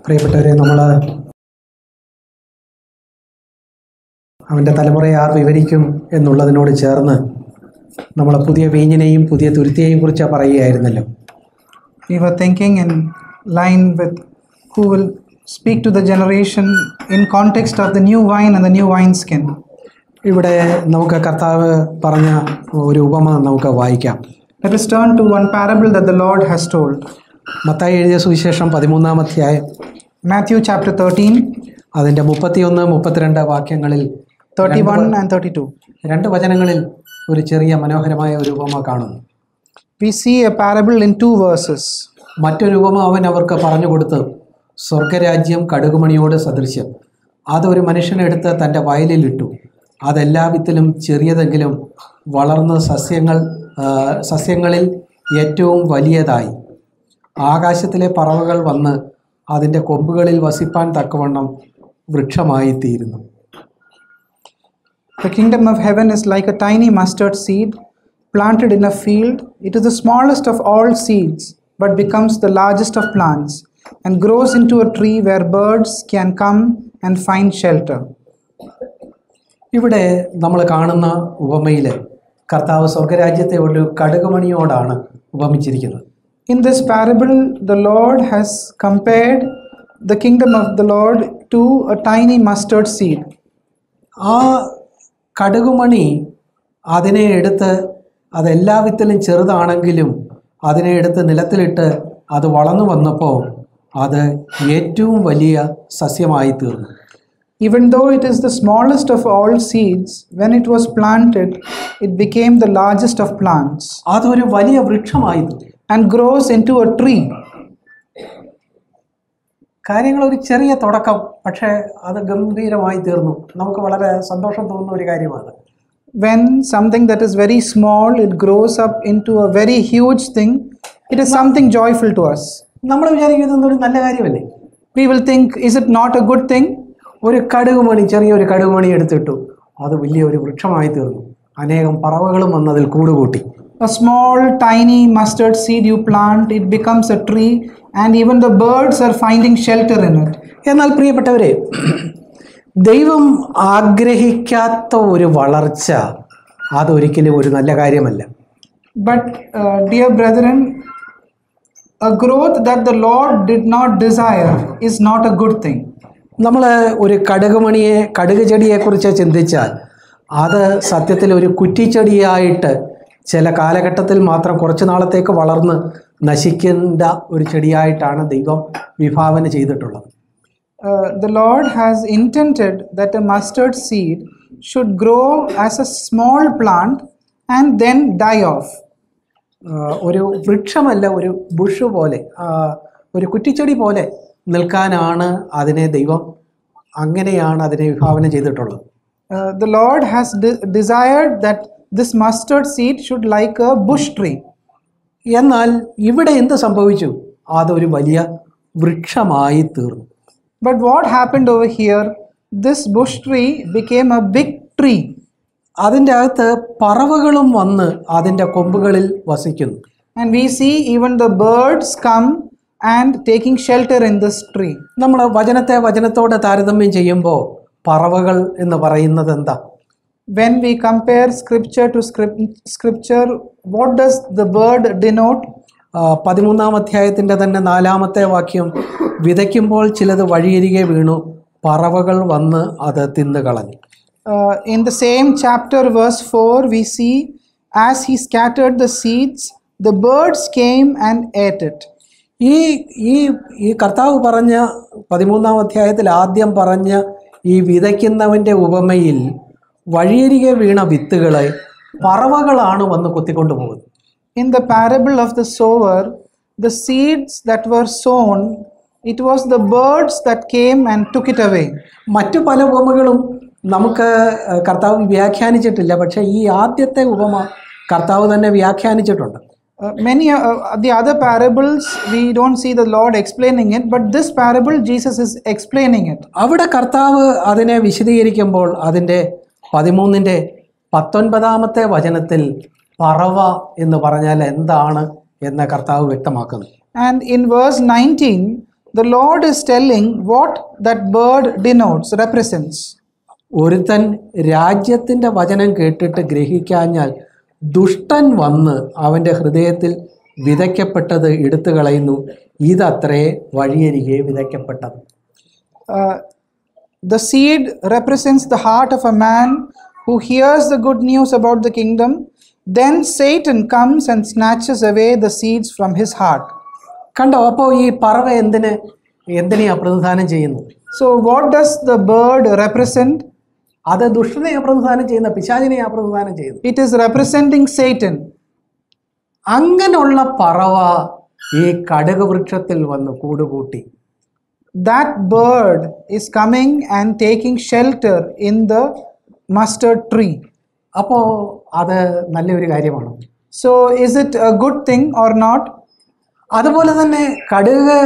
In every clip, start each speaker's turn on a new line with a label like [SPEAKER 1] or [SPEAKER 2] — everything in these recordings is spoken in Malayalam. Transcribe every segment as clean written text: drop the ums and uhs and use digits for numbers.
[SPEAKER 1] പ്രിയപ്പെട്ടവരെ, നമ്മൾ അവൻ്റെ തലമുറയെ ആർ വിവരിക്കും എന്നുള്ളതിനോട് ചേർന്ന് നമ്മൾ പുതിയ വീഞ്ഞിനെയും പുതിയ തുരുത്തിയെയും കുറിച്ച് പറയുകയായിരുന്നല്ലോ.
[SPEAKER 2] We were thinking in line with who will speak to the generation in context of the new wine and the new wineskin.
[SPEAKER 1] ഇവിടെ നമുക്ക് കർത്താവ് പറഞ്ഞ ഒരു ഉപമ നമുക്ക് വായിക്കാം.
[SPEAKER 2] Let us turn to one parable that the Lord has told.
[SPEAKER 1] Mathai എഴുതിയ സുവിശേഷം 13-ാം അധ്യായം,
[SPEAKER 2] Matthew chapter 13,
[SPEAKER 1] അതിൻ്റെ 31-32 വാക്യങ്ങളിൽ
[SPEAKER 2] 31 and 32.
[SPEAKER 1] രണ്ട് വചനങ്ങളിൽ ഒരു ചെറിയ മനോഹരമായ ഒരു ഉപമ കാണുന്നു.
[SPEAKER 2] We see a parable in 2 verses.
[SPEAKER 1] മറ്റൊരു ഉപമ അവൻ അവർക്ക് പറഞ്ഞു കൊടുത്ത്, സ്വർഗരാജ്യം കടുകുമണിയോട് സദൃശ്യം. അതൊരു മനുഷ്യനെടുത്ത് തൻ്റെ വയലിലിട്ടു. അതെല്ലാ വിത്തിലും ചെറിയതെങ്കിലും വളർന്ന സസ്യങ്ങളിൽ ഏറ്റവും വലിയതായി. ആകാശത്തിലെ പറവകൾ വന്ന് അതിൻ്റെ കൊമ്പുകളിൽ വസിപ്പാൻ തക്കവണ്ണം വൃക്ഷമായി തീരുന്നു.
[SPEAKER 2] The kingdom of heaven is like a tiny mustard seed planted in a field. It is the smallest of all seeds, but becomes the largest of plants and grows into a tree where birds can come and find shelter.
[SPEAKER 1] ഇവിടെ നമ്മൾ കാണുന്ന ഉപമയിൽ കർത്താവ് സ്വർഗരാജ്യത്തെ ഒരു കടുകുമണിയോടാണ് ഉപമിച്ചിരിക്കുന്നത്.
[SPEAKER 2] In this parable, the Lord has compared the kingdom of the Lord to a tiny mustard seed.
[SPEAKER 1] ആ കടുകുമണി അതിനെ എടുത്ത്, അതെല്ലാ വിത്തിലും ചെറുതാണെങ്കിലും അതിനെ എടുത്ത് നിലത്തിലിട്ട് അത് വളർന്നു വന്നപ്പോൾ അത് ഏറ്റവും വലിയ സസ്യമായി തീർന്നു.
[SPEAKER 2] Even though it is the smallest of all seeds, when it was planted, it became the largest of plants.
[SPEAKER 1] അതൊരു വലിയ വൃക്ഷമായി
[SPEAKER 2] And grows into a tree.
[SPEAKER 1] കാര്യങ്ങൾ ഒരു ചെറിയ തുടക്കം, പക്ഷേ അത് ഗംഭീരമായി തീർന്നു. നമുക്ക് വളരെ സന്തോഷം തോന്നുന്ന ഒരു കാര്യമാണ്.
[SPEAKER 2] When something that is very small, it grows up into a very huge thing, it is something joyful to us.
[SPEAKER 1] നമ്മൾ വിചാരിക്കുന്നത് ഒരു നല്ല കാര്യമല്ലേ?
[SPEAKER 2] We will think, is it not a good thing?
[SPEAKER 1] ഒരു കടുകുമണി, ചെറിയൊരു കടുകുമണി എടുത്തിട്ടു, അത് വലിയൊരു വൃക്ഷമായി തീർന്നു. അനേകം പറവകളും വന്നതിൽ കൂടുകൂട്ടി.
[SPEAKER 2] A small tiny mustard seed you plant, it becomes a tree, and even the birds are finding shelter in it.
[SPEAKER 1] എന്നാൽ പ്രിയപ്പെട്ടവരെ, ദൈവം ആഗ്രഹിക്കാത്ത ഒരു വളർച്ച അതൊരിക്കലും ഒരു നല്ല കാര്യമല്ല.
[SPEAKER 2] But dear brethren, a growth that the Lord did not desire is not a good thing.
[SPEAKER 1] നമ്മൾ ഒരു കടുക് ചെടിയെക്കുറിച്ച് ചിന്തിച്ചാൽ അത് സത്യത്തിൽ ഒരു കുറ്റിച്ചെടിയായിട്ട് ചില കാലഘട്ടത്തിൽ മാത്രം കുറച്ച് നാളത്തേക്ക് വളർന്ന് നശിക്കേണ്ട ഒരു ചെടിയായിട്ടാണ് ദൈവം വിഭാവന ചെയ്തിട്ടുള്ളത്.
[SPEAKER 2] The Lord has intended that a mustard seed should grow as a small plant and then die off.
[SPEAKER 1] ഒരു വൃക്ഷമല്ല, ഒരു ബുഷ് പോലെ, ഒരു കുറ്റിച്ചെടി പോലെ നിൽക്കാനാണ് അതിനെ ദൈവം അങ്ങനെയാണ് അതിനെ വിഭാവന ചെയ്തിട്ടുള്ളത്.
[SPEAKER 2] The Lord has desired that this mustard seed should like a bush tree.
[SPEAKER 1] എന്നാൽ ഇവിടെ എന്ത് സംഭവിച്ചു? അതൊരു വലിയ വൃക്ഷമായി തീർന്നു.
[SPEAKER 2] But what happened over here? This bush tree became a big tree.
[SPEAKER 1] അതിൻ്റെ അകത്ത് പറവകളും വന്ന് അതിൻ്റെ കൊമ്പുകളിൽ വസിക്കുന്നു.
[SPEAKER 2] And we see even the birds come and taking shelter in this tree.
[SPEAKER 1] നമ്മൾ വചനത്തോട് താരതമ്യം ചെയ്യുമ്പോൾ പറവകൾ എന്ന് പറയുന്നത് എന്താ?
[SPEAKER 2] When we compare scripture to scripture, what does the bird denote?
[SPEAKER 1] 13-ാം അധ്യായത്തിൻ്റെ തന്നെ 4-ാമത്തെ വാക്യം, വിതയ്ക്കുമ്പോൾ ചിലത് വഴിയരികെ വീണു, പറവകൾ വന്ന് അത് തിന്നുകളഞ്ഞു.
[SPEAKER 2] In the same chapter, verse 4, we see, as he scattered the seeds, the birds came and ate it. ഈ കർത്താവ് പറഞ്ഞ 13-ാം അധ്യായത്തിൽ ആദ്യം പറഞ്ഞ ഈ വിതയ്ക്കുന്നവൻ്റെ ഉപമയിൽ വഴിയരികെ വീണ വിത്തുകളെ പറവകളാണ് വന്ന് കൊത്തിക്കൊണ്ടു പോകുന്നത്. In the parable of the sower, the seeds that were sown, it was the birds that came and took it away.
[SPEAKER 1] മറ്റു പല ഉപമകളും നമുക്ക് കർത്താവ് വ്യാഖ്യാനിച്ചിട്ടില്ല, പക്ഷേ ഈ ആദ്യത്തെ ഉപമ കർത്താവ് തന്നെ വ്യാഖ്യാനിച്ചിട്ടുണ്ട്.
[SPEAKER 2] Many the other parables we don't see the Lord explaining it, but this parable Jesus is explaining it.
[SPEAKER 1] അവിടെ കർത്താവ് അതിനെ വിശദീകരിക്കുമ്പോൾ അതിൻ്റെ 13-ന്റെ 19-ാമത്തെ വചനത്തിൽ പറവ എന്ന് പറഞ്ഞാൽ എന്താണ് എന്ന് കർത്താവ് വ്യക്തമാക്കുന്നു.
[SPEAKER 2] And in verse 19, The Lord is telling what that bird denotes, represents.
[SPEAKER 1] ഒരുത്തൻ രാജ്യത്തിൻ്റെ വചനം കേട്ടിട്ട് ഗ്രഹിക്കാഞ്ഞാൽ ദുഷ്ടൻ വന്ന് അവൻ്റെ ഹൃദയത്തിൽ വിതയ്ക്കപ്പെട്ടത് എടുത്തു കളയുന്നു. ഇതത്രേ വഴിയരികെ വിതയ്ക്കപ്പെട്ടത്.
[SPEAKER 2] The seed represents the heart of a man who hears the good news about the kingdom. Then Satan comes and snatches away the seeds from his heart.
[SPEAKER 1] കണ്ടോ? അപ്പോൾ ഈ പറവ എന്തിനെയാ പ്രതിനിധാനം ചെയ്യുന്നു?
[SPEAKER 2] So what does the bird represent?
[SPEAKER 1] അത് ദുഷ്ടനെയാ പ്രതിനിധാനം ചെയ്യുന്ന, പിശാചിനെയാ പ്രതിനിധാനം ചെയ്യുന്നു.
[SPEAKER 2] It is representing Satan.
[SPEAKER 1] അങ്ങനെയുള്ള പറവ ഈ കടുക് വൃക്ഷത്തിൽ വന്ന് കൂടുകൂട്ടി.
[SPEAKER 2] That bird is coming and taking shelter in the mustard tree.
[SPEAKER 1] അപ്പോൾ അത് നല്ലൊരു കാര്യമാണ്.
[SPEAKER 2] So is it a good thing or not?
[SPEAKER 1] അതുപോലെ തന്നെ കടുക്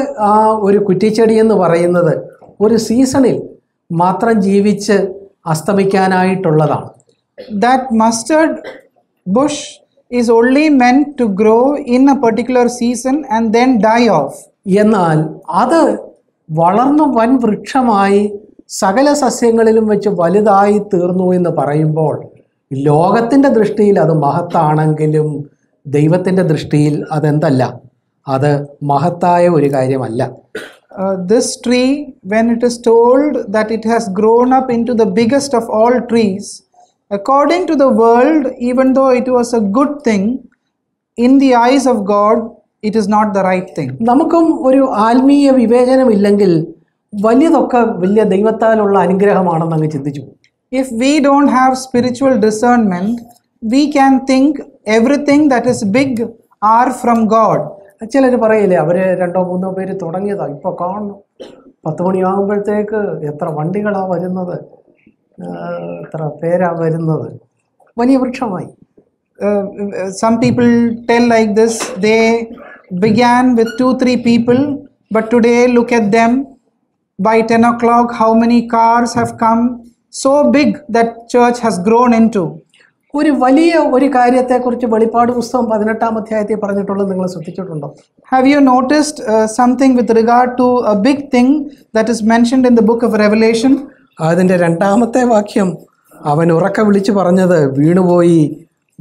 [SPEAKER 1] ഒരു കുറ്റിച്ചെടി എന്ന് പറയുന്നത് ഒരു സീസണിൽ മാത്രം ജീവിച്ച് അസ്തമിക്കാനായിട്ടുള്ളതാണ്.
[SPEAKER 2] That mustard bush is only meant to grow in a particular season and then die off.
[SPEAKER 1] എന്നാൽ അത് വളർന്നു വൻ വൃക്ഷമായി സകല സസ്യങ്ങളിലും വെച്ച് വലുതായി തീർന്നു എന്ന് പറയുമ്പോൾ ലോകത്തിൻ്റെ ദൃഷ്ടിയിൽ അത് മഹത്താണെങ്കിലും ദൈവത്തിൻ്റെ ദൃഷ്ടിയിൽ അതെന്തല്ല, അത് മഹത്തായ ഒരു കാര്യമല്ല.
[SPEAKER 2] This tree, when it is told that it has grown up into the biggest of all trees, according to the world, even though it was a good thing, in the eyes of God, it is not the right thing.
[SPEAKER 1] നമുക്കും ഒരു ആത്മീയ വിവേചനമില്ലെങ്കിൽ വലിയതൊക്കെ വലിയ ദൈവത്താലുള്ള അനുഗ്രഹമാണെന്ന് അങ്ങ് ചിന്തിച്ചു.
[SPEAKER 2] If we don't have spiritual discernment, we can think everything that is big are from God.
[SPEAKER 1] ചിലർ പറയില്ലേ, അവർ 2-3 പേര് തുടങ്ങിയതാ, ഇപ്പോൾ കാണുന്നു 10 മണിയാകുമ്പോഴത്തേക്ക് എത്ര വണ്ടികളാണ് വരുന്നത്, എത്ര പേരാ വരുന്നത്, വലിയ വൃക്ഷമായി.
[SPEAKER 2] Some people tell like this, they began with 2-3 people, but today look at them. By 10 o'clock, how many cars have come? So big that church has grown into.
[SPEAKER 1] ഒരു വലിയ ഒരു കാര്യത്തെക്കുറിച്ച് വെളിപ്പാട് പുസ്തകം 18-ാം അധ്യായത്തിൽ പറഞ്ഞിട്ടുള്ളത് നിങ്ങൾ ശ്രദ്ധിച്ചിട്ടുണ്ടോ?
[SPEAKER 2] Have you noticed something with regard to a big thing that is mentioned in the book of Revelation?
[SPEAKER 1] അതിൻ്റെ 2-ാമത്തെ വാക്യം അവൻ ഉറക്കെ വിളിച്ചു പറഞ്ഞത്, വീണുപോയി,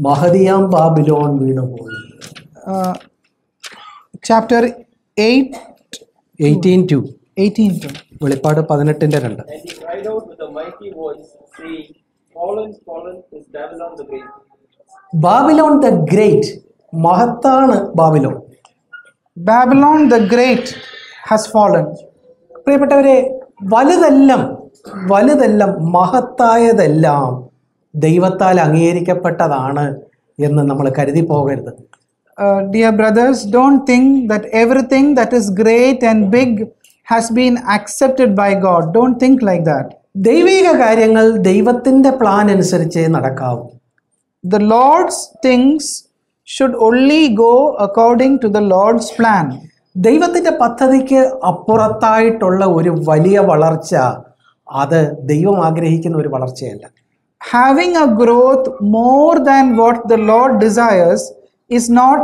[SPEAKER 1] മഹതിയാം ബാബിലോൺ വീണുപോയി.
[SPEAKER 2] Chapter
[SPEAKER 1] 18:2. വെളിപ്പാട് 18:2.
[SPEAKER 3] And he cried out with a mighty voice, saying, Fallen, fallen is Babylon the Great.
[SPEAKER 1] Babylon the great, മഹത്താണ് ബാബിലോൺ.
[SPEAKER 2] Babylon the Great has fallen.
[SPEAKER 1] പ്രിയപ്പെട്ടവരെ, വലുതെല്ലാം മഹത്തായതെല്ലാം ദൈവത്താൽ അംഗീകരിക്കപ്പെട്ടതാണ് എന്ന് നമ്മൾ കരുതി പോകരുത്.
[SPEAKER 2] Dear brothers, don't think that everything that is great and big has been accepted by God. Don't think like that.
[SPEAKER 1] ദൈവിക കാര്യങ്ങൾ ദൈവത്തിൻ്റെ പ്ലാൻ അനുസരിച്ച് നടക്കാവൂ.
[SPEAKER 2] The Lord's things should only go according to the Lord's plan.
[SPEAKER 1] ദൈവത്തിൻ്റെ പദ്ധതിക്ക് അപ്പുറത്തായിട്ടുള്ള ഒരു വലിയ വളർച്ച അത് ദൈവം ആഗ്രഹിക്കുന്ന ഒരു വളർച്ചയല്ല.
[SPEAKER 2] Having a growth more than what the Lord desires is not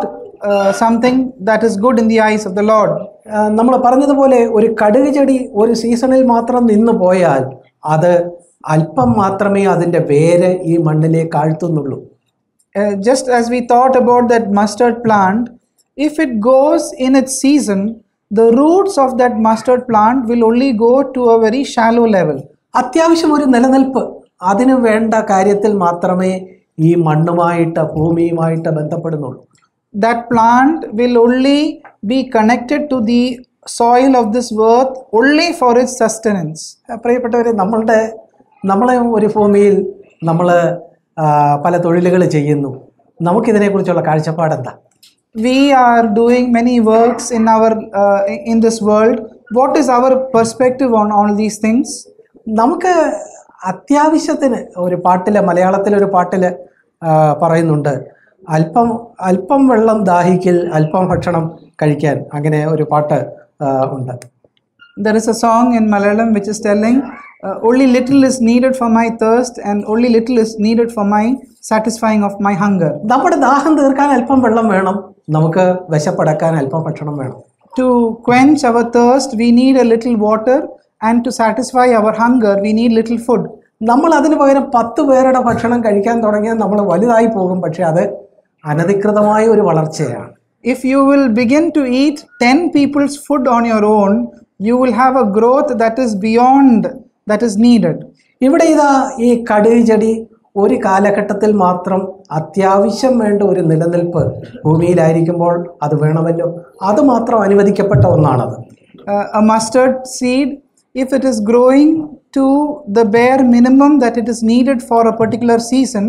[SPEAKER 2] something that is good in the eyes of the Lord.
[SPEAKER 1] നമ്മൾ പറഞ്ഞതുപോലെ ഒരു കടുക് ചെടി ഒരു സീസണിൽ മാത്രം നിന്ന് പോയാൽ അത് അല്പം മാത്രമേ അതിൻ്റെ വേര് ഈ മണ്ണിലേക്ക് ആഴ്ത്തുന്നുള്ളൂ.
[SPEAKER 2] Just as we thought about that mustard plant, if it goes in its season, the roots of that mustard plant will only go to a very shallow level.
[SPEAKER 1] അത്യാവശ്യം ഒരു നിലനിൽപ്പ് അതിനു വേണ്ട കാര്യത്തിൽ മാത്രമേ ഈ മണ്ണുമായിട്ട് ഭൂമിയുമായിട്ട് ബന്ധപ്പെടുന്നുള്ളൂ.
[SPEAKER 2] That plant will only be connected to the soil of this earth only for its sustenance.
[SPEAKER 1] പ്രിയപ്പെട്ടവരെ, നമ്മളെ ഒരു ഭൂമിയിൽ നമ്മൾ പല തൊഴിലുകൾ ചെയ്യുന്നു. നമുക്കിതിനെക്കുറിച്ചുള്ള കാഴ്ചപ്പാട് എന്താ?
[SPEAKER 2] We are doing many works in this world. What is our perspective on all these things?
[SPEAKER 1] നമുക്ക് അത്യാവശ്യത്തിന് ഒരു പാട്ടില്, മലയാളത്തിലൊരു പാട്ടില് പറയുന്നുണ്ട്, അല്പം വെള്ളം ദാഹിക്കിൽ അല്പം ഭക്ഷണം കഴിക്കാൻ. അങ്ങനെ ഒരു പാട്ട് ഉണ്ട്.
[SPEAKER 2] There is a song in Malayalam which is telling, only little is needed for my thirst and only little is needed for my satisfying of my hunger.
[SPEAKER 1] നമ്മുടെ ദാഹം തീർക്കാൻ അല്പം വെള്ളം വേണം, നമുക്ക് വിശപ്പടക്കാൻ അല്പം ഭക്ഷണം വേണം.
[SPEAKER 2] To quench our thirst, we need a little water, and to satisfy our hunger, we need little food.
[SPEAKER 1] നമ്മൾ അതിന് പകരം 10 പേരുടെ ഭക്ഷണം കഴിക്കാൻ തുടങ്ങിയാൽ നമ്മൾ വലുതായി പോകും. പക്ഷെ അത് അനധികൃതമായ ഒരു വളർച്ചയാണ്.
[SPEAKER 2] If you will begin to eat 10 people's food on your own, you will have a growth that is beyond that is needed.
[SPEAKER 1] ഇവിടെ ഇതാ ഈ കടുക് ചെടി ഒരു കാലഘട്ടത്തിൽ മാത്രം അത്യാവശ്യം വേണ്ട ഒരു നിലനിൽപ്പ് ഭൂമിയിലായിരിക്കുമ്പോൾ അത് വേണമല്ലോ, അത് മാത്രം അനുവദിക്കപ്പെട്ട ഒന്നാണത്.
[SPEAKER 2] A mustard seed, if it is growing to the bare minimum that it is needed for a particular season,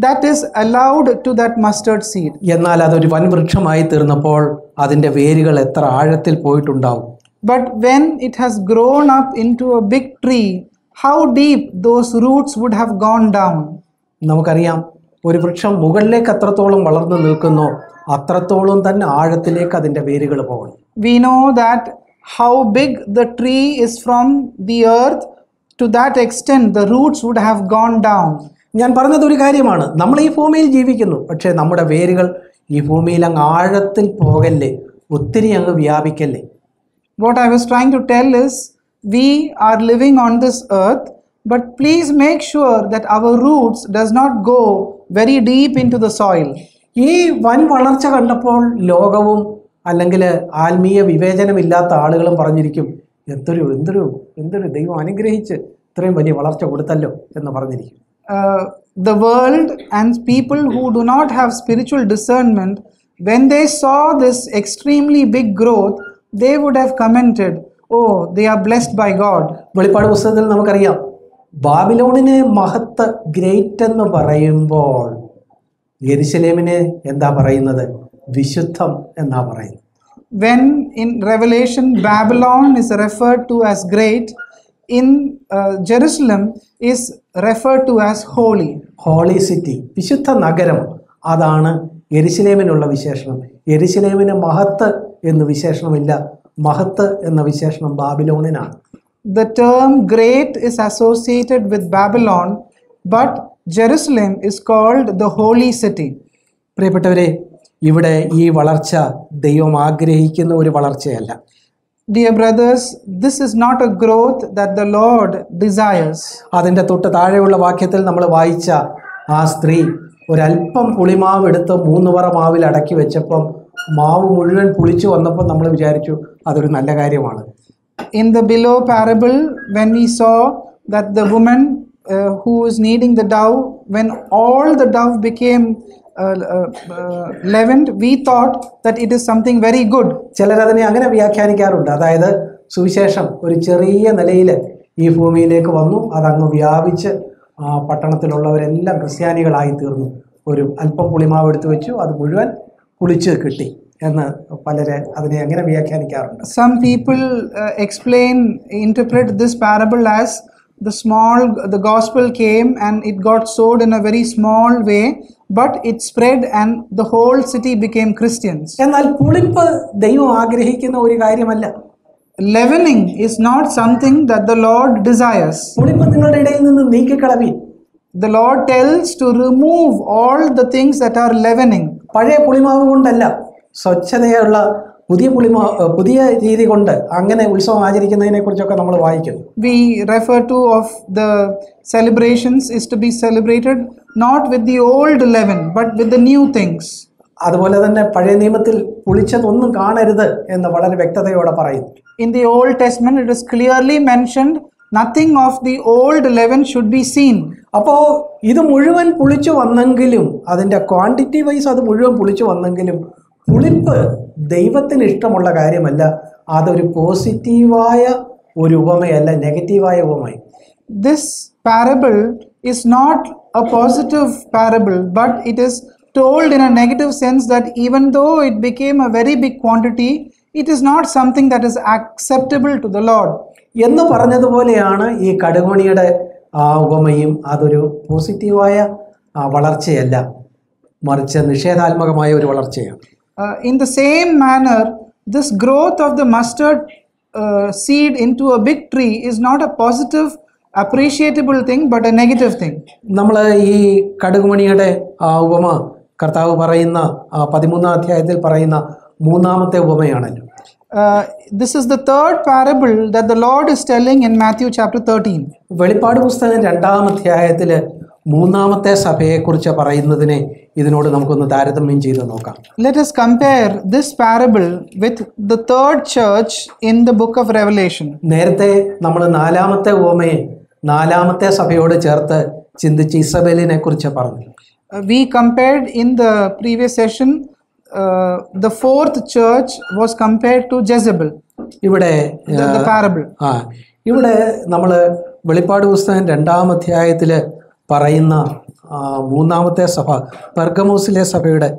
[SPEAKER 2] that is allowed to that mustard seed.
[SPEAKER 1] എന്നാൽ അതൊരു വൻവൃക്ഷമായി തീർന്നപ്പോൾ അതിൻ്റെ വേരുകൾ എത്ര ആഴത്തിൽ പോയിട്ടുണ്ടാവും.
[SPEAKER 2] But when it has grown up into a big tree, how deep those roots would have gone down.
[SPEAKER 1] നമുക്കറിയാം, ഒരു വൃക്ഷം മുകളിലേക്ക് എത്രത്തോളം വളർന്നു നിൽക്കുന്നോ അത്രത്തോളം തന്നെ ആഴത്തിലേക്ക് അതിൻ്റെ വേരുകൾ പോകണം.
[SPEAKER 2] We know that how big the tree is from the earth, to that extent the roots would have gone down.
[SPEAKER 1] ഞാൻ പറഞ്ഞത് ഒരു കാര്യമാണ്, നമ്മൾ ഈ ഭൂമിയിൽ ജീവിക്കുന്നു, പക്ഷേ നമ്മുടെ വേരുകൾ ഈ ഭൂമിയിൽ അങ്ങ് ആഴത്തിൽ പോകല്ലേ, ഒത്തിരി അങ്ങ് വ്യാപിക്കല്ലേ.
[SPEAKER 2] What I was trying to tell is, we are living on this earth, but please make sure that our roots does not go very deep into the soil.
[SPEAKER 1] ഈ വൻ വളർച്ച കണ്ടപ്പോൾ ലോകവും അല്ലെങ്കിൽ ആത്മീയ വിവേചനമില്ലാത്ത ആളുകളും പറഞ്ഞിരിക്കും, എന്തൊരു എന്തൊരു എന്തൊരു ദൈവം അനുഗ്രഹിച്ച് ഇത്രയും വലിയ വളർച്ച കൊടുത്തല്ലോ എന്ന് പറഞ്ഞിരിക്കും.
[SPEAKER 2] The world and people who do not have spiritual discernment, when they saw this extremely big growth, they would have commented, oh, they are blessed by God.
[SPEAKER 1] വെളിപ്പാട് പുസ്തകത്തിൽ നമുക്കറിയാം, ബാബിലോണിനെ മഹത്ത് ഗ്രേറ്റ് എന്ന് പറയുമ്പോൾ യെരുശലേമിനെ എന്താ പറയുന്നത്? വിശുദ്ധം എന്നാ പറയുന്നത്.
[SPEAKER 2] When in Revelation Babylon is referred to as great, in Jerusalem is referred to as holy.
[SPEAKER 1] Holy city, വിശുദ്ധ നഗരം, അതാണ് യെരുശലേമിനുള്ള വിശേഷണം. യെരുശലേമിന് മഹത്ത് എന്ന് വിശേഷണമില്ല, മഹത്ത് എന്ന വിശേഷണം ബാബിലോണിനാണ്.
[SPEAKER 2] The term great is associated with Babylon, but Jerusalem is called the holy city.
[SPEAKER 1] പ്രിയപ്പെട്ടവരെ, ഇവിടെ ഈ വളർച്ച ദൈവം ആഗ്രഹിക്കുന്ന ഒരു വളർച്ചയല്ല.
[SPEAKER 2] Dear brothers, this is not a growth that the Lord desires.
[SPEAKER 1] അതിൻ്റെ തൊട്ട് താഴെയുള്ള വാക്യത്തിൽ നമ്മൾ വായിച്ച ആ സ്ത്രീ ഒരല്പം പുളിമാവ് എടുത്ത് 3 പറ മാവിൽ അടക്കി വെച്ചപ്പം മാവ് മുഴുവൻ പുളിച്ചു വന്നപ്പോൾ നമ്മൾ വിചാരിച്ചു അതൊരു നല്ല കാര്യമാണ്.
[SPEAKER 2] In the below parable, when we saw that the woman who is kneading the dough, when all the dough became leavened, we thought that it is something very good.
[SPEAKER 1] ചിലരതിനെ അങ്ങനെ വ്യാഖ്യാനിക്കാറുണ്ട്. അതായത് സുവിശേഷം ഒരു ചെറിയ നിലയിൽ ഈ ഭൂമിയിലേക്ക് വന്നു, അതങ്ങ് വ്യാപിച്ച് പട്ടണത്തിലുള്ളവരെല്ലാം ക്രിസ്ത്യാനികളായി തീർന്നു. ഒരു അല്പം പുളിമാവ് എടുത്തു വെച്ചു, അത് മുഴുവൻ പുളിച്ച് കിട്ടി എന്ന് പലരെ അതിനെ അങ്ങനെ വ്യാഖ്യാനിക്കാറുണ്ട്.
[SPEAKER 2] Some people interpret this parable as the gospel came and it got sowed in a very small way, but it spread and the whole city became Christians.
[SPEAKER 1] എന്നാൽ പുളിപ്പ് ദൈവം ആഗ്രഹിക്കുന്ന ഒരു കാര്യമല്ല.
[SPEAKER 2] Leavening is not something that the Lord desires.
[SPEAKER 1] പുളിപ്പ് നിങ്ങളുടെ ഇടയിൽ നിന്ന് നീക്കിക്കളവി.
[SPEAKER 2] The Lord tells to remove all the things that are leavening.
[SPEAKER 1] പഴയ പുളിമാവ് കൊണ്ടല്ല, സ്വച്ഛതയുള്ള പുതിയ രീതി കൊണ്ട് അങ്ങനെ ഉത്സവം ആചരിക്കുന്നതിനെ കുറിച്ചൊക്കെ നമ്മൾ വായിക്കുന്നു.
[SPEAKER 2] We refer to of the celebrations is to be celebrated not with the old leaven but with the new things.
[SPEAKER 1] അതുപോലെ തന്നെ പഴയ നിയമത്തിൽ പുളിച്ചതൊന്നും കാണരുത് എന്ന് വളരെ വ്യക്തതയോടെ പറയുന്നു.
[SPEAKER 2] In the Old Testament it is clearly mentioned nothing of the old leaven should be seen.
[SPEAKER 1] അപ്പോൾ ഇത് മുഴുവൻ പുളിച്ചു വന്നെങ്കിലും, അതിൻ്റെ ക്വാണ്ടിറ്റി വൈസ് അത് മുഴുവൻ പുളിച്ചു വന്നെങ്കിലും പുളിപ്പ് ദൈവത്തിന് ഇഷ്ടമുള്ള കാര്യമല്ല. അതൊരു പോസിറ്റീവായ ഒരു ഉപമയല്ല, നെഗറ്റീവായ ഉപമ.
[SPEAKER 2] This parable is not a positive parable, but it is told in a negative sense that even though it became a very big quantity, it is not something that is acceptable to the Lord.
[SPEAKER 1] എന്ന് പറഞ്ഞതുപോലെയാണ് ഈ കടുകുമണിയുടെ ഉപമയും. അതൊരു പോസിറ്റീവായ വളർച്ചയല്ല, മറിച്ച് നിഷേധാത്മകമായ ഒരു വളർച്ചയാണ്.
[SPEAKER 2] In the same manner, this growth of the mustard seed into a big tree is not a positive appreciable thing but a negative thing.
[SPEAKER 1] നമ്മൾ ഈ കടുകുമണിയുടെ ഉപമ കർത്താവ് പറയുന്ന 13-ാം അധ്യായത്തിൽ പറയുന്ന 3-ാമത്തെ ഉപമയാണല്ലോ.
[SPEAKER 2] This is the third parable that the Lord is telling in Matthew chapter 13.
[SPEAKER 1] വെളിപ്പാട് പുസ്തകം 2-ാം അധ്യായത്തിൽ മൂന്നാമത്തെ സഭയെക്കുറിച്ച് പറയുന്നതിനെ ഇതിനോട് നമുക്കൊന്ന് താരതമ്യം ചെയ്ത് നോക്കാം.
[SPEAKER 2] Let us compare this parable with the third church in the book of Revelation.
[SPEAKER 1] നേരത്തെ നമ്മൾ 4-ാമത്തെ ഉപമയെ 4-ാമത്തെ സഭയോട് ചേർത്ത് ചിന്തിച്ച് ഇസബേലിനെ കുറിച്ച് പറഞ്ഞു.
[SPEAKER 2] We compared in the previous session the fourth church was compared to Jezebel.
[SPEAKER 1] ഇവിടെ
[SPEAKER 2] The parable.
[SPEAKER 1] ഇവിടെ നമ്മൾ വെളിപ്പാട് പുസ്തകം 2-ാം അധ്യായത്തിൽ പറയുന്ന മൂന്നാമത്തെ സഭ പെർഗമോസിലെ സഭയുടെ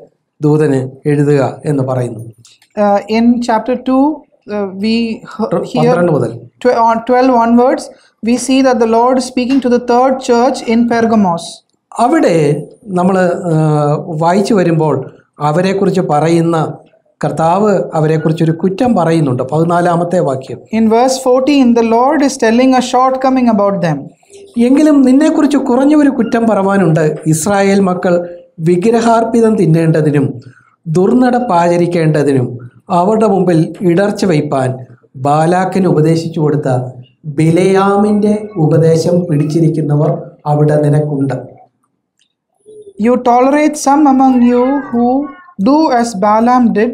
[SPEAKER 1] ദൂതന് എഴുതുക എന്ന് പറയുന്നു.
[SPEAKER 2] In chapter 2 we hear
[SPEAKER 1] 12 മുതൽ
[SPEAKER 2] 12 onwards we see that the Lord is speaking to the third church in Pergamos.
[SPEAKER 1] അവിടെ നമ്മൾ വായിച്ചു വരുമ്പോൾ അവരെക്കുറിച്ച് പറയുന്ന കർത്താവ് അവരെക്കുറിച്ചൊരു കുറ്റം പറയുന്നുണ്ട്. 14-ാമത്തെ വാക്യം.
[SPEAKER 2] In verse 14 the Lord is telling a shortcoming about them.
[SPEAKER 1] എങ്കിലും നിന്നെക്കുറിച്ച് കുറഞ്ഞൊരു കുറ്റം പറവാനുണ്ട്. ഇസ്രായേൽ മക്കൾ വിഗ്രഹാർപ്പിതം തിന്നേണ്ടതിനും ദുർനടപ്പാചരിക്കേണ്ടതിനും അവരുടെ മുമ്പിൽ ഇടർച്ച വയ്പാൻ ബാലാക്കിന് ഉപദേശിച്ചു കൊടുത്ത ബിലയാമിൻ്റെ ഉപദേശം പിടിച്ചിരിക്കുന്നവർ അവിടെ നിനക്കുണ്ട്.
[SPEAKER 2] You tolerate some among you who do as Balaam did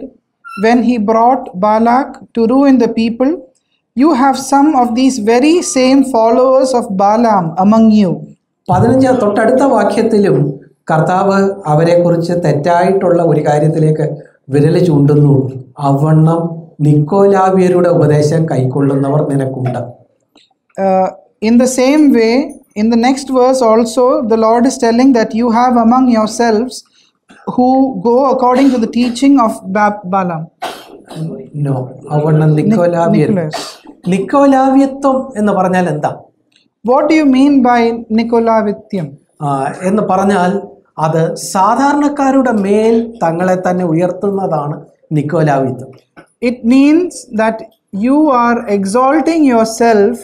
[SPEAKER 2] when he brought Balak to ruin the people. You have some of these very same followers of Balaam among you.
[SPEAKER 1] 15 തൊട്ടടുത്ത വാക്യത്തിലും കർത്താവ് അവരെക്കുറിച്ച് തെറ്റായിട്ടുള്ള ഒരു കാര്യത്തിലേക്ക് വിരൽ ചൂണ്ടുന്നു. അവണ്ണം നിക്കോലാവ്യരുടെ ഉപദേശം കൈക്കൊള്ളുന്നവർ നിനക്കുണ്ട്.
[SPEAKER 2] In the same way, in the next verse also, the Lord is telling that you have among yourselves who go according to the teaching of Balaam.
[SPEAKER 1] No, അവണ്ണം നിക്കോലാവ്യർ. നിക്കോലാവ്യത്വം എന്ന് പറഞ്ഞാൽ എന്താ?
[SPEAKER 2] What do you mean by Nicolaitism?
[SPEAKER 1] എന്ന് പറഞ്ഞാൽ അത് സാധാരണക്കാരുടെ മേൽ തങ്ങളെ തന്നെ ഉയർത്തുന്നതാണ് നിക്കോലാവ്യത്വം.
[SPEAKER 2] It means that you are exalting yourself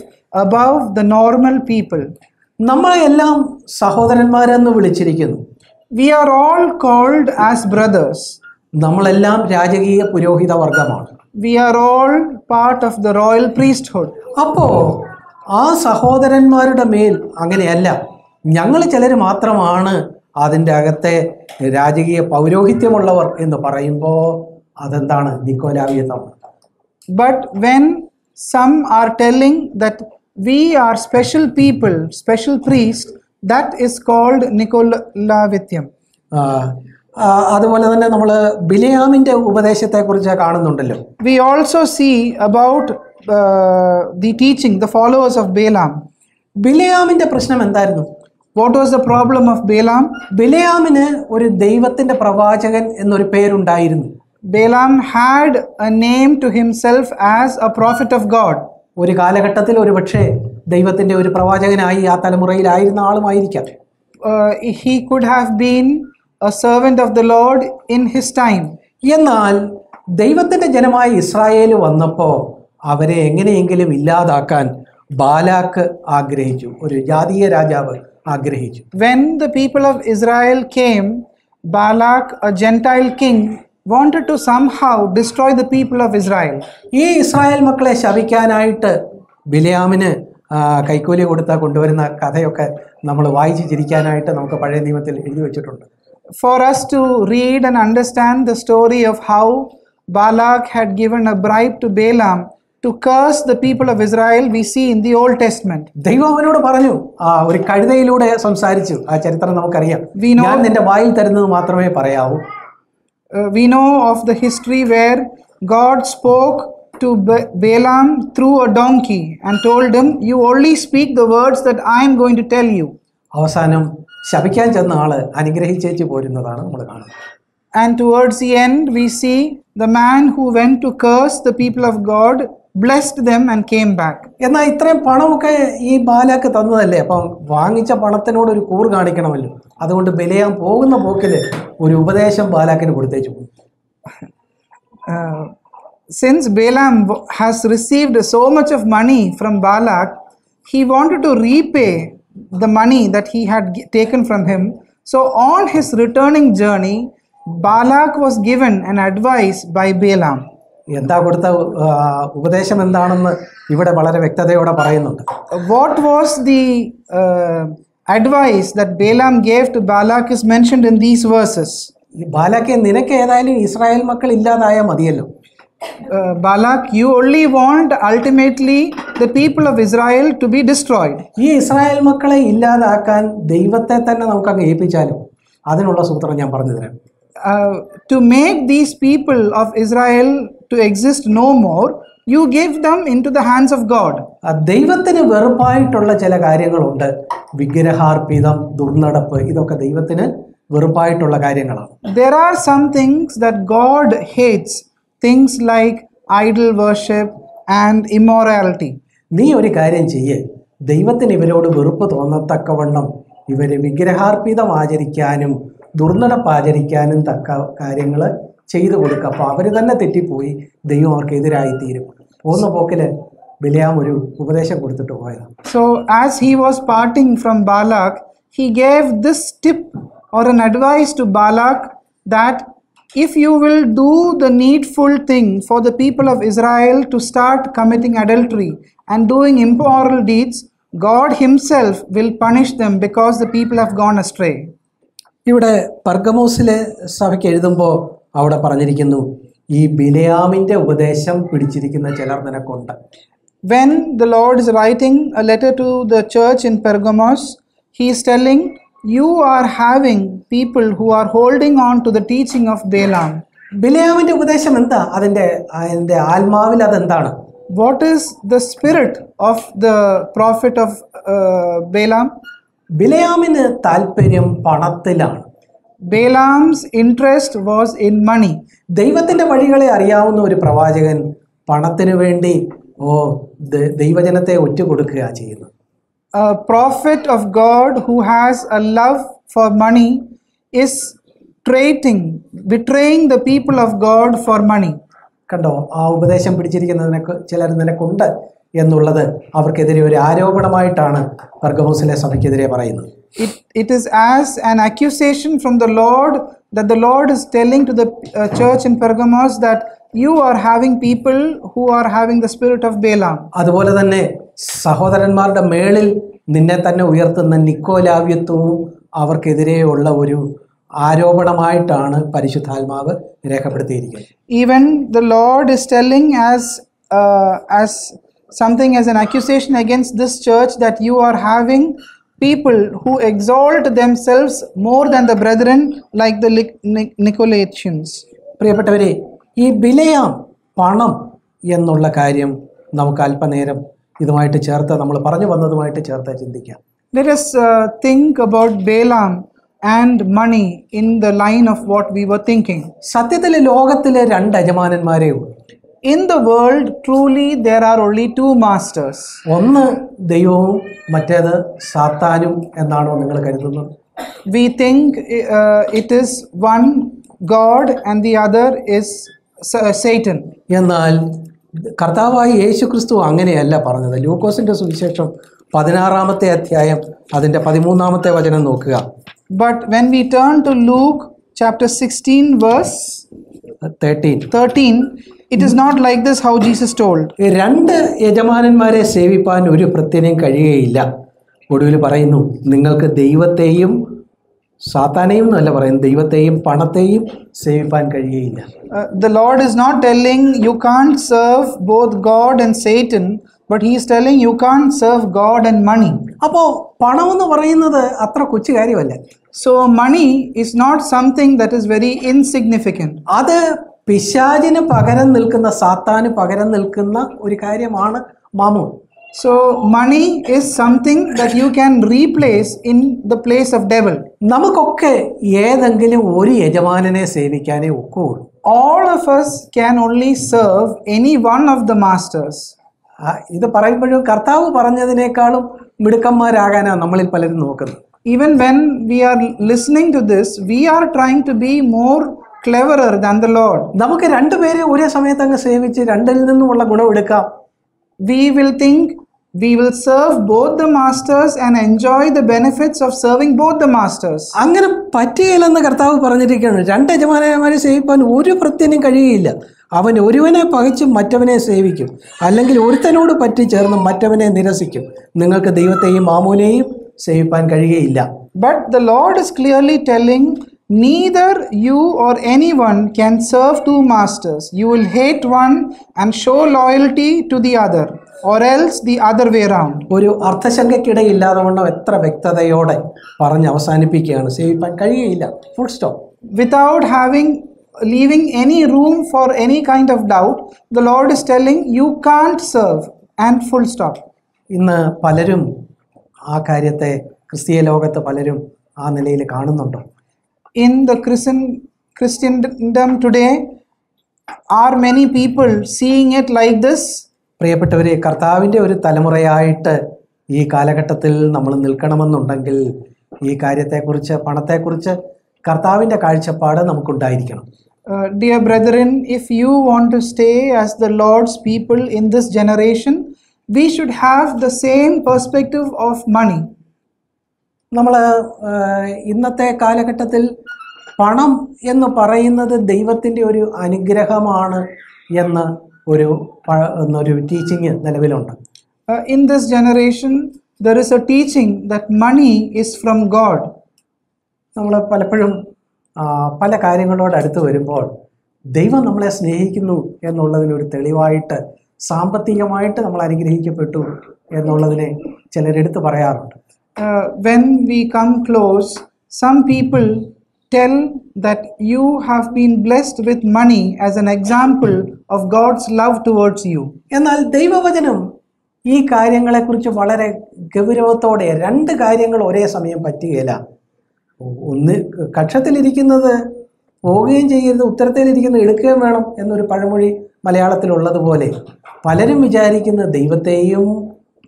[SPEAKER 2] above the normal people.
[SPEAKER 1] നമ്മളെല്ലാം സഹോദരന്മാരെന്ന് വിളിച്ചിരിക്കുന്നു.
[SPEAKER 2] We are all called as brothers.
[SPEAKER 1] നമ്മളെല്ലാം രാജകീയ പുരോഹിത വർഗമാണ്.
[SPEAKER 2] We are all part of the royal priesthood.
[SPEAKER 1] അപ്പോൾ ആ സഹോദരന്മാരുടെ മേൽ അങ്ങനെയല്ല, ഞങ്ങൾ ചിലർ മാത്രമാണ് അതിൻ്റെ അകത്തെ രാജകീയ പൗരോഹിത്യമുള്ളവർ എന്ന് പറയുമ്പോൾ അതെന്താണ്? നിക്കോലാവ്യത്വം.
[SPEAKER 2] But when some are telling that we are special people, special priests, that is called Nicolaitism.
[SPEAKER 1] അതുപോലെ തന്നെ നമ്മൾ ബിലയാമിൻ്റെ ഉപദേശത്തെക്കുറിച്ച് കാണുന്നുണ്ടല്ലോ.
[SPEAKER 2] We also see about the teaching, the followers of Balaam.
[SPEAKER 1] ബിലയാമിൻ്റെ പ്രശ്നം എന്തായിരുന്നു?
[SPEAKER 2] What was the problem of Balaam?
[SPEAKER 1] ബിലയാമിന് ഒരു ദൈവത്തിൻ്റെ പ്രവാചകൻ എന്നൊരു പേരുണ്ടായിരുന്നു.
[SPEAKER 2] Balaam had a name to himself as a prophet of God.
[SPEAKER 1] ഒരു കാലഘട്ടത്തിൽ ഒരു പക്ഷേ ദൈവത്തിൻ്റെ ഒരു പ്രവാചകനായി ആ തലമുറയിലായിരുന്ന ആളുമായിരിക്കാം.
[SPEAKER 2] He could have been a servant of the Lord in his time.
[SPEAKER 1] എന്നാൽ ദൈവത്തിൻ്റെ ജനമായ ഇസ്രായേൽ വന്നപ്പോൾ അവരെ എങ്ങനെയെങ്കിലും ഇല്ലാതാക്കാൻ ബാലാക്ക് ആഗ്രഹിച്ചു. ഒരു ജാതീയ രാജാവ് ആഗ്രഹിച്ചു.
[SPEAKER 2] When the people of Israel came, Balak, a Gentile king, wanted to somehow destroy the people of Israel.
[SPEAKER 1] ഈ ഇസ്രായേൽ മക്കളെ ശപിക്കാനായിട്ട് ബിലയാമിന് കൈക്കൂലി കൊടുത്താൽ കൊണ്ടുവരുന്ന കഥയൊക്കെ നമ്മൾ വായിച്ച് ചിരിക്കാനായിട്ട് നമുക്ക് പഴയ നിയമത്തിൽ എഴുതി വെച്ചിട്ടുണ്ട്.
[SPEAKER 2] For us to read and understand the story of how Balak had given a bribe to Balaam to curse the people of Israel, we see in the Old Testament.
[SPEAKER 1] ദൈവം അവനോട് പറഞ്ഞു, ഒരു കഴുതയിലൂടെ സംസാരിച്ചു. ആ ചരിത്രം നമുക്കറിയാം. ഞാൻ നിന്റെ വായിൽ തരുന്നത് മാത്രമേ പറയാവൂ.
[SPEAKER 2] We know of the history where God spoke to Balaam through a donkey and told him, you only speak the words that I am going to tell you.
[SPEAKER 1] അവസാനം ശപിക്കാൻ ചെന്ന ആള് അനുഗ്രഹിച്ചേച്ച് പോരുന്നതാണ് നമ്മൾ കാണുന്നത്.
[SPEAKER 2] And towards the end we see the man who went to curse the people of God blessed them and came back.
[SPEAKER 1] എന്നാൽ ഇത്രയും പണമൊക്കെ ഈ ബാലാക്ക് തന്നതല്ലേ, അപ്പം വാങ്ങിച്ച പണത്തിനോട് ഒരു കൂർ കാണിക്കണമല്ലോ. അതുകൊണ്ട് ബിലയാം പോകുന്ന പോക്കിൽ ഒരു ഉപദേശം ബാലാക്കിന് കൊടുത്തേച്ചു.
[SPEAKER 2] Since Balaam has received so much of money from Balak, he wanted to repay the money that he had taken from him. So on his returning journey, Balak was given an advice by Balaam.
[SPEAKER 1] എന്താ കൊടുത്ത ഉപദേശം എന്താണെന്ന് ഇവിടെ വളരെ വ്യക്തതയോടെ പറയുന്നുണ്ട്.
[SPEAKER 2] What was the advice that Balaam gave to Balak is mentioned in these verses.
[SPEAKER 1] ഈ ബാലാക്കെ, നിനക്ക് ഏതായാലും ഇസ്രായേൽ മക്കൾ ഇല്ലാതായാൽ മതിയല്ലോ.
[SPEAKER 2] Balak, you only want ultimately the people of Israel to be destroyed.
[SPEAKER 1] ഈ ഇസ്രായേൽ മക്കളെ ഇല്ലാതാക്കാൻ ദൈവത്തെ തന്നെ നമുക്ക് അങ്ങ് ഏൽപ്പിച്ചാലും അതിനുള്ള സൂത്രം ഞാൻ പറഞ്ഞു തരാം.
[SPEAKER 2] To make these people of Israel to exist no more, you gave them into the hands of God.
[SPEAKER 1] ദൈവത്തിന് വെറുപ്പായിട്ടുള്ള ചില കാര്യങ്ങളുണ്ട്. വിഗ്രഹാർപ്പിതം, ദുർനടപ്പ്, ഇതൊക്കെ ദൈവത്തിന് വെറുപ്പായിട്ടുള്ള കാര്യങ്ങളാണ്.
[SPEAKER 2] There are some things that God hates, things like idol worship and immorality.
[SPEAKER 1] നീ ഒരു കാര്യം ചെയ്യേ, ദൈവത്തിന് ഇവരോട് വെറുപ്പ് തോന്നത്തക്കവണ്ണം ഇവരെ വിഗ്രഹാർപ്പിതം ആചരിക്കാനും ദുർനടപ്പ് ആചരിക്കാനും തക്ക കാര്യങ്ങൾ ചെയ്തു കൊടുക്കുക. അപ്പോൾ അവർ തന്നെ തെറ്റിപ്പോയി, ദൈവം അവർക്ക് എതിരായിത്തീരും. പോകുന്ന പോക്കിൽ ബിലാം ഒരു ഉപദേശം കൊടുത്തിട്ട് പോയതാണ്.
[SPEAKER 2] So as he was parting from Balak, he gave this tip or an advice to Balak that if you will do the needful thing for the people of Israel to start committing adultery and doing immoral deeds, God himself will punish them because the people have gone astray.
[SPEAKER 1] ഇവിടെ പെർഗമോസിലെ സഭയ്ക്ക് എഴുതുമ്പോൾ അവിടെ പറഞ്ഞിരിക്കുന്നു, ഈ ബിലയാമിൻ്റെ ഉപദേശം പിടിച്ചിരിക്കുന്ന ചിലർ നിനക്കുണ്ട്.
[SPEAKER 2] When the Lord is writing a letter to the church in Pergamos, he is telling, you are having people who are holding on to the teaching of Balaam.
[SPEAKER 1] ബിലയാമിൻ്റെ ഉപദേശം എന്താ? അതിൻ്റെ ആത്മാവിൽ അതെന്താണ്?
[SPEAKER 2] What is the spirit of the prophet of Balaam?
[SPEAKER 1] ബിലയാമിന് താല്പര്യം പണത്തിലാണ്.
[SPEAKER 2] Balaam's interest was in money.
[SPEAKER 1] ദൈവത്തിൻ്റെ വഴികളെ അറിയാവുന്ന ഒരു പ്രവാചകൻ പണത്തിന് വേണ്ടി ദൈവജനത്തെ ഒറ്റുകൊടുക്കുക ചെയ്യുന്നു.
[SPEAKER 2] A prophet of God who has a love for money is betraying the people of God for money.
[SPEAKER 1] കണ്ടോ, ആ ഉപദേശം പിടിച്ചിരിക്കുന്ന ചിലർ നിനക്കുണ്ട് എന്നുള്ളത് അവർക്കെതിരെ ഒരു ആരോപണമായിട്ടാണ് പെർഗമോസിലെ സഭയ്ക്കെതിരെ പറയുന്നത്.
[SPEAKER 2] It is as an accusation from the Lord that the Lord is telling to the church in Pergamos that you are having people who are having the spirit of Balaam.
[SPEAKER 1] അതുപോലെ തന്നെ സഹോദരന്മാരുടെ മേളിൽ നിന്നെ തന്നെ ഉയർത്തുന്ന നിക്കോലാവ്യത്വവും അവർക്കെതിരെയുള്ള ഒരു ആരോപണമായിട്ടാണ് പരിശുദ്ധാത്മാവ് രേഖപ്പെടുത്തിയിരിക്കുന്നത്.
[SPEAKER 2] Even the Lord is telling as something as an accusation against this church that you are having people who exalt themselves more than the brethren like the Nicolaitans.
[SPEAKER 1] പ്രിയപ്പെട്ടവരെ, ഈ ബിലയാം പണം എന്നുള്ള കാര്യം നമുക്ക് അല്പനേരം ഇതുമായിട്ട് ചേർത്ത്, നമ്മൾ പറഞ്ഞു വന്നതുമായിട്ട് ചേർത്ത് ചിന്തിക്കാം.
[SPEAKER 2] Let us think about Balaam and money in the line of what we were thinking.
[SPEAKER 1] സത്യത്തിൽ ലോകത്തിലെ രണ്ട് യജമാനന്മാരേ ഉള്ളൂ.
[SPEAKER 2] In the world, truly there are only two masters.
[SPEAKER 1] ഒന്ന് ദൈവവും മറ്റേത് സാത്താനും എന്നാണോ നിങ്ങൾ കരുതുന്നത്?
[SPEAKER 2] We think it is one God and the other is Satan.
[SPEAKER 1] എന്നാൽ കർത്താവായ യേശു ക്രിസ്തു അങ്ങനെയല്ല പറഞ്ഞത്. ലൂക്കോസിന്റെ സുവിശേഷം 16-ാമത്തെ അധ്യായം അതിൻ്റെ 13-ാമത്തെ വചനം നോക്കുക.
[SPEAKER 2] But when we turn to Luke chapter 16 verse 13, it is not like this how Jesus told.
[SPEAKER 1] രണ്ട് യജമാനന്മാരെ സേവിപ്പാൻ ഒരു ഭൃത്യനും കഴിയുകയില്ല. ഒടുവിൽ പറയുന്നു, നിങ്ങൾക്ക് ദൈവത്തെയും സാത്താനെയും എന്നല്ല പറയുന്നത്, ദൈവത്തെയും പണത്തെയും സേവിപ്പാൻ കഴിയുകയില്ല.
[SPEAKER 2] The Lord is not telling you can't serve both God and Satan, but he is telling you can't serve God and money.
[SPEAKER 1] അപ്പോൾ പണമെന്ന് പറയുന്നത് അത്ര കൊച്ചു കാര്യമല്ല.
[SPEAKER 2] So money is not something that is very insignificant.
[SPEAKER 1] അത് പിശാചിന് പകരം നിൽക്കുന്ന, സാത്താന് പകരം നിൽക്കുന്ന ഒരു കാര്യമാണ് Mammon.
[SPEAKER 2] So money is something that you can replace in the place of devil.
[SPEAKER 1] നമുക്കൊക്കെ ഏതെങ്കിലും ഒരു യജമാനനെ സേവിക്കാനേ ഒക്കുള്ളൂ.
[SPEAKER 2] All of us can only serve any one of the masters.
[SPEAKER 1] ഇത് പറയുമ്പോഴും കർത്താവ് പറഞ്ഞതിനേക്കാളും മിടുക്കന്മാരാകാനാണ് നമ്മളിൽ പലരും നോക്കുന്നത്.
[SPEAKER 2] Even when we are listening to this, we are trying to be more cleverer than the Lord.
[SPEAKER 1] നമുക്ക് രണ്ടുപേരെ ഒരേ സമയത്ത് അങ്ങ് സേവിച്ച് രണ്ടിൽ നിന്നുമുള്ള ഗുണം എടുക്കാം.
[SPEAKER 2] We will think We will serve both the masters and enjoy the benefits of serving both the masters.
[SPEAKER 1] അങ്ങനെ പറ്റുകയില്ലെന്ന് കർത്താവ് പറഞ്ഞിരിക്കുകയാണ്. രണ്ട് യജമാനന്മാരെ സേവിപ്പാൻ ഒരു ഭൃത്യനും കഴിയുകയില്ല. അവൻ ഒരുവനെ പകച്ചും മറ്റവനെ സേവിക്കും, അല്ലെങ്കിൽ ഒരുത്തനോട് പറ്റി ചേർന്ന് മറ്റവനെ നിരസിക്കും. നിങ്ങൾക്ക് ദൈവത്തെയും മാമോനെയും സേവിപ്പാൻ കഴിയുകയില്ല.
[SPEAKER 2] But the Lord is clearly telling, neither you or anyone can serve two masters. You will hate one and show loyalty to the other, or else the other way around.
[SPEAKER 1] ഒരു അർത്ഥശങ്കയ്ക്കിടയില്ലാതെ വണ്ണം എത്ര വ്യക്തതയോടെ പറഞ്ഞ് അവസാനിപ്പിക്കുകയാണ്. സേവിപ്പാൻ കഴിയുകയില്ല, full stop.
[SPEAKER 2] Without leaving any room for any kind of doubt, the Lord is telling, you can't serve, and full stop.
[SPEAKER 1] ഇന്ന് പലരും ആ കാര്യത്തെ ക്രിസ്തീയ ലോകത്ത് പലരും ആ നിലയിൽ കാണുന്നുണ്ടോ?
[SPEAKER 2] In the Christendom today, are many people seeing it like this?
[SPEAKER 1] പ്രിയപ്പെട്ടവരെ, കർത്താവിൻ്റെ ഒരു തലമുറയായിട്ട് ഈ കാലഘട്ടത്തിൽ നമ്മൾ നിൽക്കണമെന്നുണ്ടെങ്കിൽ ഈ കാര്യത്തെക്കുറിച്ച്, പണത്തെക്കുറിച്ച് കർത്താവിൻ്റെ കാഴ്ചപ്പാട് നമുക്കുണ്ടായിരിക്കണം.
[SPEAKER 2] Dear brethren, if you want to stay as the Lord's people in this generation, we should have the same perspective of money.
[SPEAKER 1] നമ്മൾ ഇന്നത്തെ കാലഘട്ടത്തിൽ പണം എന്ന് പറയുന്നത് ദൈവത്തിൻ്റെ ഒരു അനുഗ്രഹമാണ് എന്ന് ഒരു ടീച്ചിങ് നിലവിലുണ്ട്.
[SPEAKER 2] In this generation, there is a teaching that money is from God.
[SPEAKER 1] നമ്മൾ പലപ്പോഴും പല കാര്യങ്ങളോട് അടുത്ത് വരുമ്പോൾ ദൈവം നമ്മളെ സ്നേഹിക്കുന്നു എന്നുള്ളതിനൊരു തെളിവായിട്ട് സാമ്പത്തികമായിട്ട് നമ്മൾ അനുഗ്രഹിക്കപ്പെട്ടു എന്നുള്ളതിനെ ചിലരെടുത്ത് പറയാറുണ്ട്.
[SPEAKER 2] When we come close, some people tell that you have been blessed with money as an example of God's love towards you.
[SPEAKER 1] എന്നാൽ ദൈവവചനം ഈ കാര്യങ്ങളെക്കുറിച്ച് വളരെ ഗൗരവത്തോടെ രണ്ട് കാര്യങ്ങൾ ഒരേ സമയം പറ്റുകയില്ല. ഒന്ന്, കക്ഷത്തിലിരിക്കുന്നത് പോവുകയും ചെയ്യരുത്, ഉത്തരത്തിലിരിക്കുന്നത് എടുക്കുകയും വേണം എന്നൊരു പഴമൊഴി മലയാളത്തിലുള്ളതുപോലെ പലരും വിചാരിക്കുന്ന ദൈവത്തെയും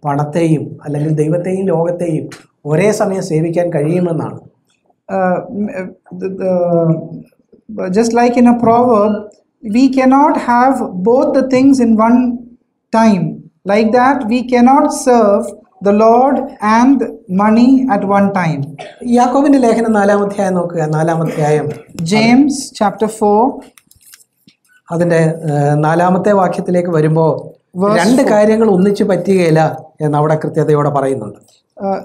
[SPEAKER 1] പണത്തെയും അല്ലെങ്കിൽ ദൈവത്തെയും ലോകത്തെയും ഒരേ സമയം സേവിക്കാൻ കഴിയുമെന്നാണ്.
[SPEAKER 2] Just like in a proverb, we cannot have both the things in one time. Like that, we cannot serve the Lord and money at one time.
[SPEAKER 1] യാക്കോബിന്റെ ലേഖനം 4-ാം അധ്യായം നോക്കുക. 4-ാം അധ്യായം,
[SPEAKER 2] James chapter 4,
[SPEAKER 1] അതിന്റെ 4-ാമത്തെ വാക്യത്തിലേക്ക് വരുമ്പോൾ രണ്ട് കാര്യങ്ങൾ ഒന്നിച്ച് പറ്റുകയില്ല എന്ന് അവിടെ കൃത്യതയോടെ പറയുന്നുണ്ട്.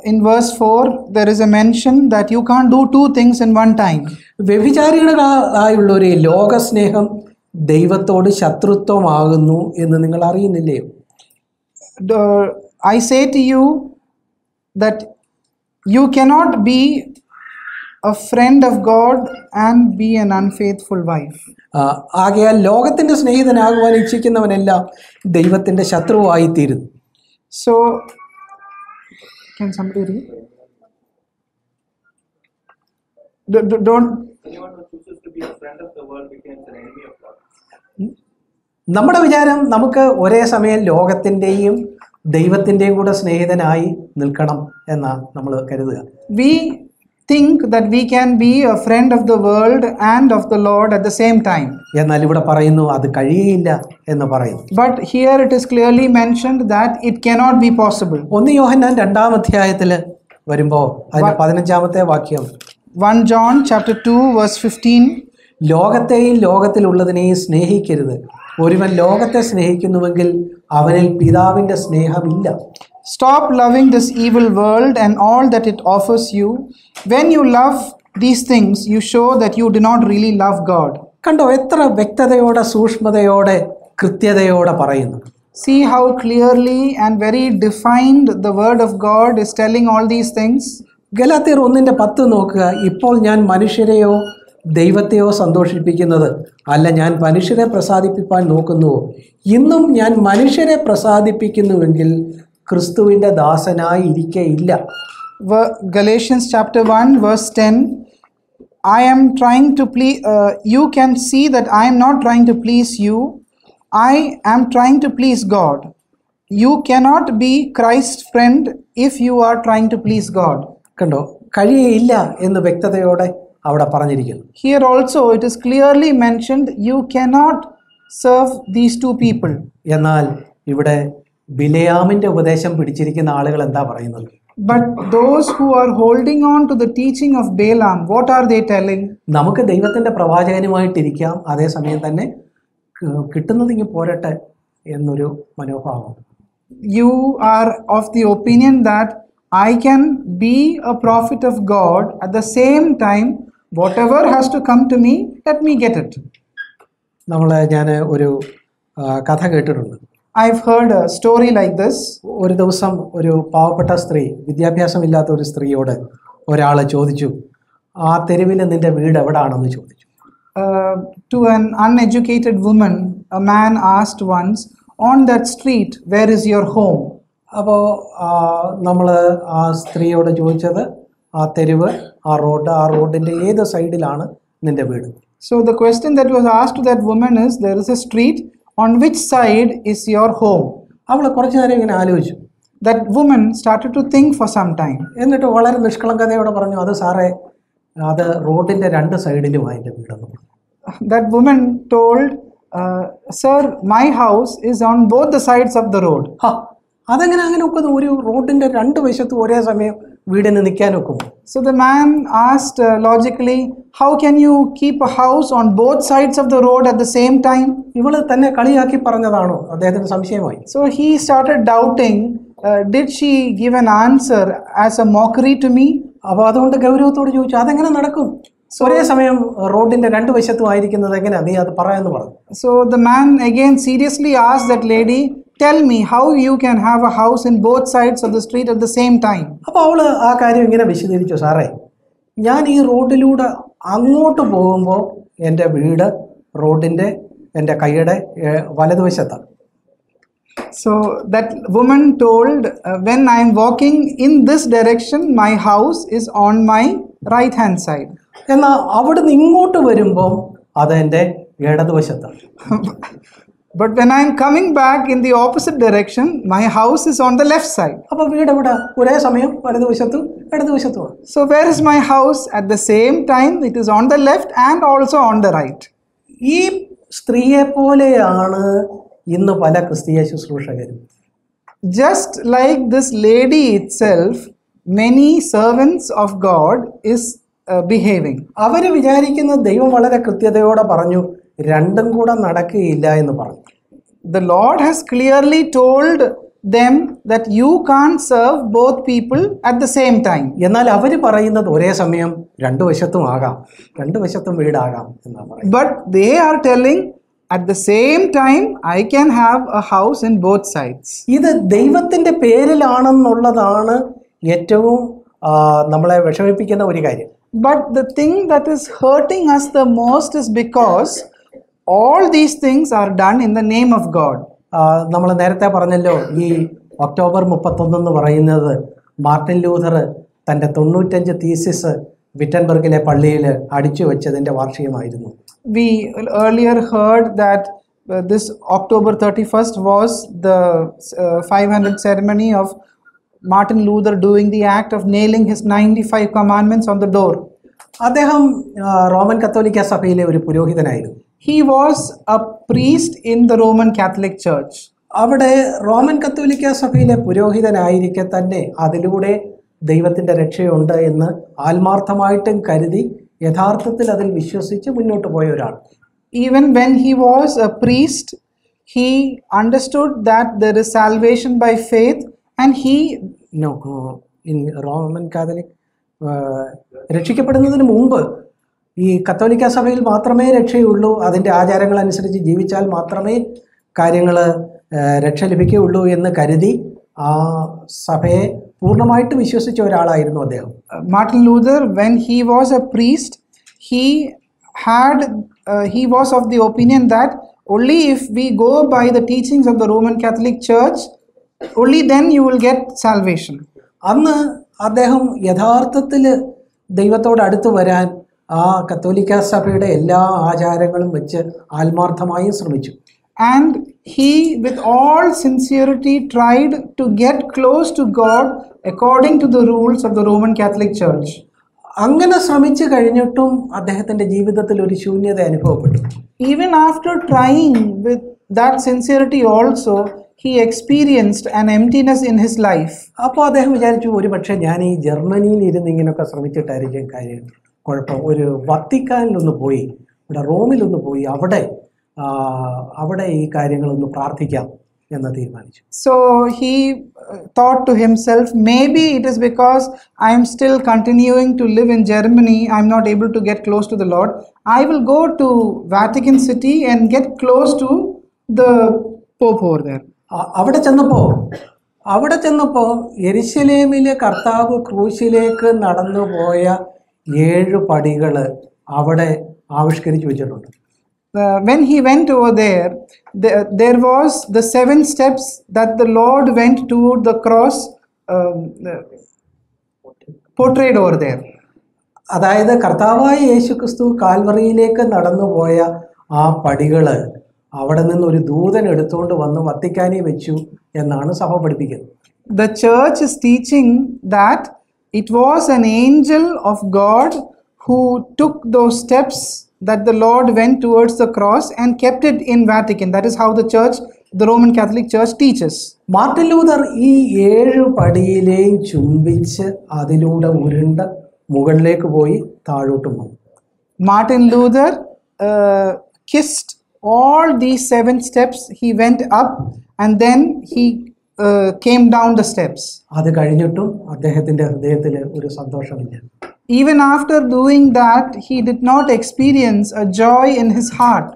[SPEAKER 2] In verse 4, there is a mention that you can't do two things in one time.
[SPEAKER 1] വ്യഭിചാരികളായുള്ളവരെ ലോകസ്നേഹം ദൈവത്തോട് ശത്രുത്വമാകുന്നു എന്ന് നിങ്ങൾ അറിയുന്നില്ലയോ?
[SPEAKER 2] I say to you that you cannot be a friend of God and be an unfaithful wife.
[SPEAKER 1] ആകയാൽ ലോകത്തിന്റെ സ്നേഹിതനാകുവാൻ ഇച്ഛിക്കുന്നവനെല്ലാം ദൈവത്തിന്റെ ശത്രുവായിത്തീരുന്നു.
[SPEAKER 2] So, can somebody read? Don't.
[SPEAKER 3] Anyone who chooses to be a friend of the world becomes an enemy of God.
[SPEAKER 1] നമ്മുടെ വിചാരം നമുക്ക് ഒരേ സമയം ലോകത്തിൻ്റെയും ദൈവത്തിൻ്റെയും കൂടെ സ്നേഹിതനായി നിൽക്കണം എന്നാണ് നമ്മൾ കരുതുക.
[SPEAKER 2] We think that we can be a friend of the world and of the Lord at the same time.
[SPEAKER 1] എന്നാൽ ഇവിടെ പറയുന്നു അത് കഴിയുകയില്ല എന്ന് പറയുന്നു.
[SPEAKER 2] But here it is clearly mentioned that it cannot be possible.
[SPEAKER 1] 1 യോഹന്നാൻ 2-ാം അധ്യായത്തിൽ വരുമ്പോൾ അതിന്റെ 15-ാമത്തെ വാക്യം,
[SPEAKER 2] 1 John chapter 2 verse 15,
[SPEAKER 1] ലോകത്തെയും ലോകത്തിലുള്ളതിനെയും സ്നേഹിക്കരുത്. ഒരുവൻ ലോകത്തെ സ്നേഹിക്കുന്നുവെങ്കിൽ അവനിൽ പിതാവിന്റെ സ്നേഹമില്ല.
[SPEAKER 2] Stop loving this evil world and all that it offers you. When you love these things, you show that you do not really love God.
[SPEAKER 1] കണ്ടോ എത്ര വ്യക്തതയോടെ സൂക്ഷ്മതയോടെ കൃത്യതയോടെ പറയുന്നു.
[SPEAKER 2] See how clearly and very defined the word of God is telling all these things.
[SPEAKER 1] ഗലാത്യർ 1:10 നോക്കുക. ഇപ്പോൾ ഞാൻ മനുഷ്യരെയോ ദൈവത്തെയോ സന്തോഷിപ്പിക്കുന്നത് അല്ല, ഞാൻ മനുഷ്യരെ പ്രസാദിപ്പിക്കാൻ നോക്കുന്നുവോ? ഇന്നും ഞാൻ മനുഷ്യരെ പ്രസാദിപ്പിക്കുന്നുവെങ്കിൽ ക്രിസ്തുവിന്റെ ദാസനായി ഇരിക്കയില്ല.
[SPEAKER 2] Galatians chapter 1 verse 10, I am trying to please, you can see that I am not trying to please you, I am trying to please God. You cannot be Christ's friend if you are trying to please God.
[SPEAKER 1] കണ്ടോ, കഴിയയില്ല എന്ന് വ്യക്തതയോടെ അവിടെ പറഞ്ഞിരിക്കുന്നു.
[SPEAKER 2] Here also it is clearly mentioned you cannot serve these two people.
[SPEAKER 1] എന്നാൽ ഇവിടെ ബിലയാമിന്റെ ഉപദേശം പിടിച്ചിരിക്കുന്ന ആളുകൾ എന്താ പറയുന്നത്?
[SPEAKER 2] But those who are holding on to the teaching of Balaam, what are they telling?
[SPEAKER 1] നമുക്ക് ദൈവത്തിന്റെ പ്രവാചകനുമായിട്ടിരിക്കാം, അതേസമയം തന്നെ കിട്ടുന്നത് ഇങ്ങ് പോരട്ടെ എന്നൊരു മനോഭാവം.
[SPEAKER 2] You are of the opinion that I can be a prophet of God, at the same time whatever has to come to me, let me get it.
[SPEAKER 1] ഞാൻ ഒരു കഥ കേട്ടിട്ടുണ്ട്.
[SPEAKER 2] I've heard a story like this.
[SPEAKER 1] ഒരു ദിവസം ഒരു പാവപ്പെട്ട സ്ത്രീ, വിദ്യാഭ്യാസമില്ലാത്ത ഒരു സ്ത്രീയോട് ഒരാൾ ചോദിച്ചു, ആ തെരുവിൽ നിന്റെ വീട് എവിടാണെന്ന് ചോദിച്ചു.
[SPEAKER 2] To an uneducated woman, a man asked once, on that street, where is your home?
[SPEAKER 1] അപ്പോൾ നമ്മൾ ആ സ്ത്രീയോട് ചോദിച്ചത്, ആ തെരുവ്, ആ റോഡിൻ്റെ ഏത് സൈഡിലാണ് നിന്റെ വീട്?
[SPEAKER 2] So the question that was asked to that woman is, there is a street, on which side is your home?
[SPEAKER 1] അവൾ കുറച്ചു നേരം ഇങ്ങനെ ആലോചിച്ചു.
[SPEAKER 2] That woman started to think for some time.
[SPEAKER 1] എന്നിട്ട് വളരെ നിഷ്കളങ്കതയോടെ പറഞ്ഞു, അത് സാറേ, അത് റോഡിൻ്റെ രണ്ട് സൈഡിലുമാണ് എൻ്റെ വീടെന്ന് പറഞ്ഞു.
[SPEAKER 2] That woman told, sir, my house is on both the sides of the road.
[SPEAKER 1] അതെങ്ങനെ അങ്ങനെ ഒക്കുന്നത്? ഒരു റോഡിൻ്റെ രണ്ട് വശത്തും ഒരേ സമയം വീടിന് നിൽക്കാൻ ഒക്കും?
[SPEAKER 2] So the man asked logically, how can you keep a house on both sides of the road at the same time?
[SPEAKER 1] ഇവള് തന്നെ കളിയാക്കി പറഞ്ഞതാണോ? അദ്ദേഹത്തിന് സംശയമായി.
[SPEAKER 2] So he started doubting, did she give an answer as a mockery to me?
[SPEAKER 1] അപ്പോൾ അതുകൊണ്ട് ഗൗരവത്തോട് ചോദിച്ചു, അതെങ്ങനെ നടക്കും? ഒരേ സമയം റോഡിൻ്റെ രണ്ട് വശത്തും ആയിരിക്കുന്നത് എങ്ങനെയാ? നീ അത് പറയാമെന്ന് പറഞ്ഞു.
[SPEAKER 2] So the man again seriously asked that lady, tell me how you can have a house in both sides of the street at the same time.
[SPEAKER 1] അപ്പോൾ അവൾ ആ കാര്യം ഇങ്ങനെ വിശദീകരിച്ചു, സാറേ, ഞാൻ ഈ റോഡിലൂടെ അങ്ങോട്ട് പോകുമ്പോൾ എൻ്റെ വീട് റോഡിൻ്റെ എൻ്റെ കൈയുടെ വലതുവശത്താണ്.
[SPEAKER 2] So that woman told, when I am walking in this direction, my house is on my right hand side.
[SPEAKER 1] എന്നാൽ അവിടുന്ന് ഇങ്ങോട്ട് വരുമ്പോൾ അത് എൻ്റെ ഇടതുവശത്താണ്.
[SPEAKER 2] But when I am coming back in the opposite direction, my house is on the left side.
[SPEAKER 1] അപ്പോൾ വീട് എവിടെ? ഒരേ സമയം വലതുവശത്തും ഇടതുവശത്തുമാണ്.
[SPEAKER 2] So where is my house? At the same time, it is on the left and also on the right.
[SPEAKER 1] ഈ സ്ത്രീയെ പോലെയാണ് ഇന്ന് പല ക്രിസ്തീയ ശുശ്രൂഷകരും.
[SPEAKER 2] Just like this lady itself, many servants of God is behaving.
[SPEAKER 1] അവർ വിചാരിക്കുന്ന ദൈവം വളരെ കൃത്യതയോടെ പറഞ്ഞു, രണ്ടും കൂടെ നടക്കുകയില്ല എന്ന് പറഞ്ഞു.
[SPEAKER 2] The Lord has clearly told them that you can't serve both people at the same time.
[SPEAKER 1] എന്നാൽ അവർ പറയുന്നത് ഒരേ സമയം രണ്ടു വശത്തും ആകാം, രണ്ടു വശത്തും വീടാകാം എന്നാണ് പറയുന്നത്.
[SPEAKER 2] But they are telling, at the same time I can have a house in both sides.
[SPEAKER 1] ഇത് ദൈവത്തിൻ്റെ പേരിലാണെന്നുള്ളതാണ് ഏറ്റവും നമ്മളെ വിഷമിപ്പിക്കുന്ന ഒരു കാര്യം.
[SPEAKER 2] But the thing that is hurting us the most is because all these things are done in the name of God.
[SPEAKER 1] നമ്മൾ നേരത്തെ പറഞ്ഞല്ലോ, ഈ ഒക്ടോബർ 31 എന്ന് പറയുന്നത് മാർട്ടിൻ ലൂഥർ തൻ്റെ 95 തീസിസ് വിറ്റൻബർഗിലെ പള്ളിയിൽ അടിച്ചു വെച്ചതിൻ്റെ വാർഷികമായിരുന്നു.
[SPEAKER 2] We earlier heard that this October 31st was the 500th ceremony of Martin Luther doing the act of nailing his 95 commandments on the door.
[SPEAKER 1] അദ്ദേഹം റോമൻ കത്തോലിക്ക സഭയിലെ ഒരു പുരോഹിതനായിരുന്നു.
[SPEAKER 2] He was a priest in the Roman Catholic Church.
[SPEAKER 1] അവിടെ റോമൻ കത്തോലിക്ക സഭയിലെ പുരോഹിതനായിരിക്കെ തന്നെ അതിലൂടെ ദൈവത്തിൻ്റെ രക്ഷയുണ്ട് എന്ന് ആത്മാർത്ഥമായിട്ടും കരുതി യഥാർത്ഥത്തിൽ അതിൽ വിശ്വസിച്ച് മുന്നോട്ട് പോയ ഒരാൾ.
[SPEAKER 2] Even when he was a priest, he understood that there is salvation by faith, and he
[SPEAKER 1] in Roman Catholic രക്ഷിക്കപ്പെടുന്നതിന് മുമ്പ് ഈ കത്തോലിക്ക സഭയിൽ മാത്രമേ രക്ഷയുള്ളൂ, അതിൻ്റെ ആചാരങ്ങൾ അനുസരിച്ച് ജീവിച്ചാൽ മാത്രമേ കാര്യങ്ങൾ രക്ഷ ലഭിക്കുകയുള്ളൂ എന്ന് കരുതി ആ സഭയെ പൂർണ്ണമായിട്ട് വിശ്വസിച്ച ഒരാളായിരുന്നു അദ്ദേഹം.
[SPEAKER 2] Martin Luther, when he was a priest, he was of the opinion that only if we go by the teachings of the Roman Catholic Church, only then you will get salvation.
[SPEAKER 1] അന്ന് അദ്ദേഹം യഥാർത്ഥത്തിൽ ദൈവത്തോട് അടുത്ത് വരാൻ ആ കത്തോലിക്ക സഭയുടെ എല്ലാ ആചാരങ്ങളും വെച്ച് ആത്മാർത്ഥമായും ശ്രമിച്ചു.
[SPEAKER 2] And he, with all sincerity, tried to get close to God according to the rules of the Roman Catholic Church.
[SPEAKER 1] അങ്ങനെ ശ്രമിച്ചു കഴിഞ്ഞിട്ടും അദ്ദേഹത്തിൻ്റെ ജീവിതത്തിൽ ഒരു ശൂന്യത അനുഭവപ്പെട്ടു.
[SPEAKER 2] Even after trying with that sincerity also, he experienced an emptiness in his life.
[SPEAKER 1] അപ്പോൾ അദ്ദേഹം വിചാരിച്ചു ഒരു പക്ഷേ ഞാൻ ഈ ജർമ്മനിയിൽ ഇരുന്ന് ഇങ്ങനെയൊക്കെ ശ്രമിച്ചിട്ടായിരിക്കും കാര്യം കുഴപ്പം. ഒരു വത്തിക്കാനിലൊന്ന് പോയി, ഇവിടെ റോമിലൊന്ന് പോയി, അവിടെ ഈ കാര്യങ്ങളൊന്ന് പ്രാർത്ഥിക്കാം എന്ന് തീരുമാനിച്ചു.
[SPEAKER 2] So he thought to himself, maybe it is because I am still continuing to live in Germany, I am not able to get close to the Lord. I will go to Vatican City and get close to the Pope over there.
[SPEAKER 1] അവിടെ ചെന്നപ്പോൾ യെരുശലേമിലെ കർത്താവ് ക്രൂശിലേക്ക് നടന്നു പോയ 7 പടികൾ അവിടെ ആവിഷ്കരിച്ചു വെച്ചിട്ടുണ്ട്.
[SPEAKER 2] When he went over there, there was the 7 steps that the Lord went toward the cross portrayed over there.
[SPEAKER 1] അതായത് കർത്താവായ യേശുക്രിസ്തു കാൽവറിയിലേക്ക് നടന്നുപോയ ആ പടികൾ അവിടെ നിന്ന് ഒരു ദൂതൻ എടുത്തുകൊണ്ട് വന്ന് വത്തിക്കാനിൽ വെച്ചു എന്നാണ് സഭ പഠിപ്പിക്കുന്നത്.
[SPEAKER 2] The church is teaching that it was an angel of God who took those steps that the Lord went towards the cross and kept it in Vatican. That is how the church, the Roman Catholic Church teaches.
[SPEAKER 1] Martin Luther ഈ 7 പടിയിലെയും ചുംബിച്ച് അതിലൂടെ ഉരുണ്ട് മുകളിലേക്ക് പോയി താഴോട്ടും വന്നു.
[SPEAKER 2] Martin Luther kissed all these 7 steps. He went up and then he came down the steps.
[SPEAKER 1] അത് കഴിഞ്ഞിട്ടും അദ്ദേഹത്തിന്റെ ഹൃദയത്തിൽ ഒരു സന്തോഷമില്ല.
[SPEAKER 2] Even after doing that, he did not experience a joy in his heart.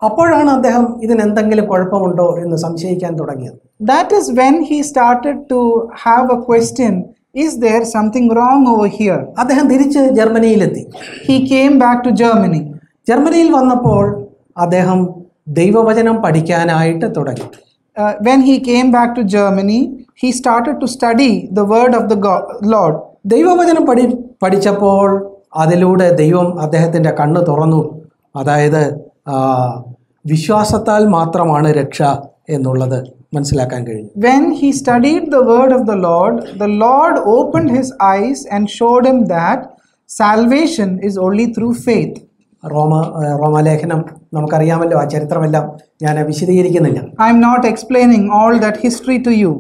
[SPEAKER 1] അപ്പോഴാണ് അദ്ദേഹം ഇതിനെന്തെങ്കിലും കുഴപ്പമുണ്ടോ എന്ന് സംശയിക്കാൻ തുടങ്ങിയത്.
[SPEAKER 2] That is when he started to have a question, is there something wrong over here?
[SPEAKER 1] അദ്ദേഹം തിരിച്ച് ജർമ്മനിയിലെത്തി.
[SPEAKER 2] He came back to Germany.
[SPEAKER 1] ജർമ്മനിയിൽ വന്നപ്പോൾ അദ്ദേഹം ദൈവവചനം പഠിക്കാനായിട്ട് തുടങ്ങി.
[SPEAKER 2] When he came back to Germany, he started to study the word of the Lord.
[SPEAKER 1] ദൈവവചനം പഠിച്ചപ്പോൾ അതിലൂടെ ദൈവം അദ്ദേഹത്തിൻ്റെ കണ്ണ് തുറന്നു. അതായത് വിശ്വാസത്താൽ മാത്രമാണ് രക്ഷ എന്നുള്ളത് മനസ്സിലാക്കാൻ കഴിഞ്ഞു.
[SPEAKER 2] When he studied the word of the Lord opened his eyes and showed him that salvation is only through faith.
[SPEAKER 1] റോമാലേഖനം നമുക്കറിയാമല്ലോ, ആ ചരിത്രമെല്ലാം ഞാൻ വിശദീകരിക്കുന്നില്ല.
[SPEAKER 2] I am not explaining all that history to you.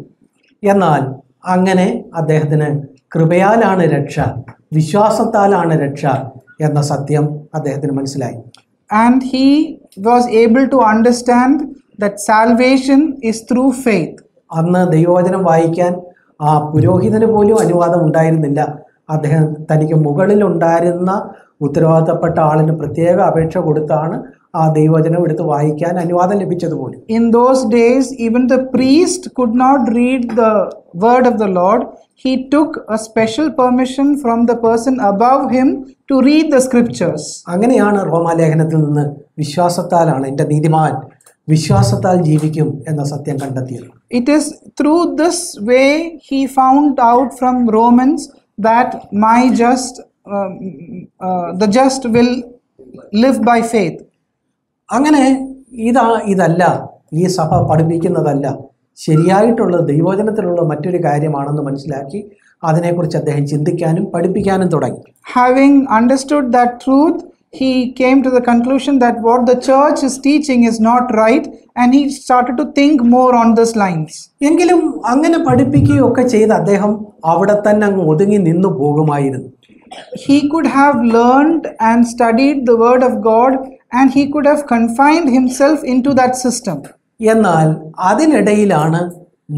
[SPEAKER 1] എന്നാൽ അങ്ങനെ അദ്ദേഹത്തിന് കൃപയാലാണ് രക്ഷ, വിശ്വാസത്താലാണ് രക്ഷ എന്ന സത്യം അദ്ദേഹത്തിന് മനസ്സിലായി.
[SPEAKER 2] And he was able to understand that salvation is through faith.
[SPEAKER 1] അന്ന് ദൈവവചനം വായിക്കാൻ ആ പുരോഹിതന് പോലും അനുവാദം ഉണ്ടായിരുന്നില്ല. അദ്ദേഹം തനിക്ക് മുകളിലുണ്ടായിരുന്ന ഉത്തരവാദിത്തപ്പെട്ട ആളിന് പ്രത്യേക അപേക്ഷ കൊടുത്താണ് ആ ദൈവവചനം എടുത്ത് വായിക്കാൻ അനുവാദം ലഭിച്ചതുപോലും.
[SPEAKER 2] In those days, even the priest could not read the word of the Lord. He took a special permission from the person above him to read the scriptures.
[SPEAKER 1] അങ്ങനെയാണ് റോമാലേഖനത്തിൽ നിന്ന് വിശ്വാസത്താലാണ് എൻ്റെ നീതിമാൻ വിശ്വാസത്താൽ ജീവിക്കും എന്ന സത്യം കണ്ടെത്തിയത്.
[SPEAKER 2] It is through this way he found out from Romans that the just will live by faith.
[SPEAKER 1] അങ്ങനെ ഇതല്ല ഈ സഭ പഠിപ്പിക്കുന്നതല്ല, ശരിയായിട്ടുള്ള ദൈവവചനത്തിലുള്ള മറ്റൊരു കാര്യമാണെന്ന് മനസ്സിലാക്കി അതിനെക്കുറിച്ച് അദ്ദേഹം ചിന്തിക്കാനും പഠിപ്പിക്കാനും തുടങ്ങി.
[SPEAKER 2] Having understood that truth, he came to the conclusion that what the church is teaching is not right, and he started to think more on these lines.
[SPEAKER 1] എങ്കിലും അങ്ങനെ പഠിപ്പിക്കുകയൊക്കെ ചെയ്ത് അദ്ദേഹം അവിടെ തന്നെ അങ്ങ് ഒതുങ്ങി നിന്നു പോകുമായിരുന്നു.
[SPEAKER 2] He could have learned and studied the word of God, and he could have confined himself into that system.
[SPEAKER 1] എന്നാൽ അതിനിടയിലാണ്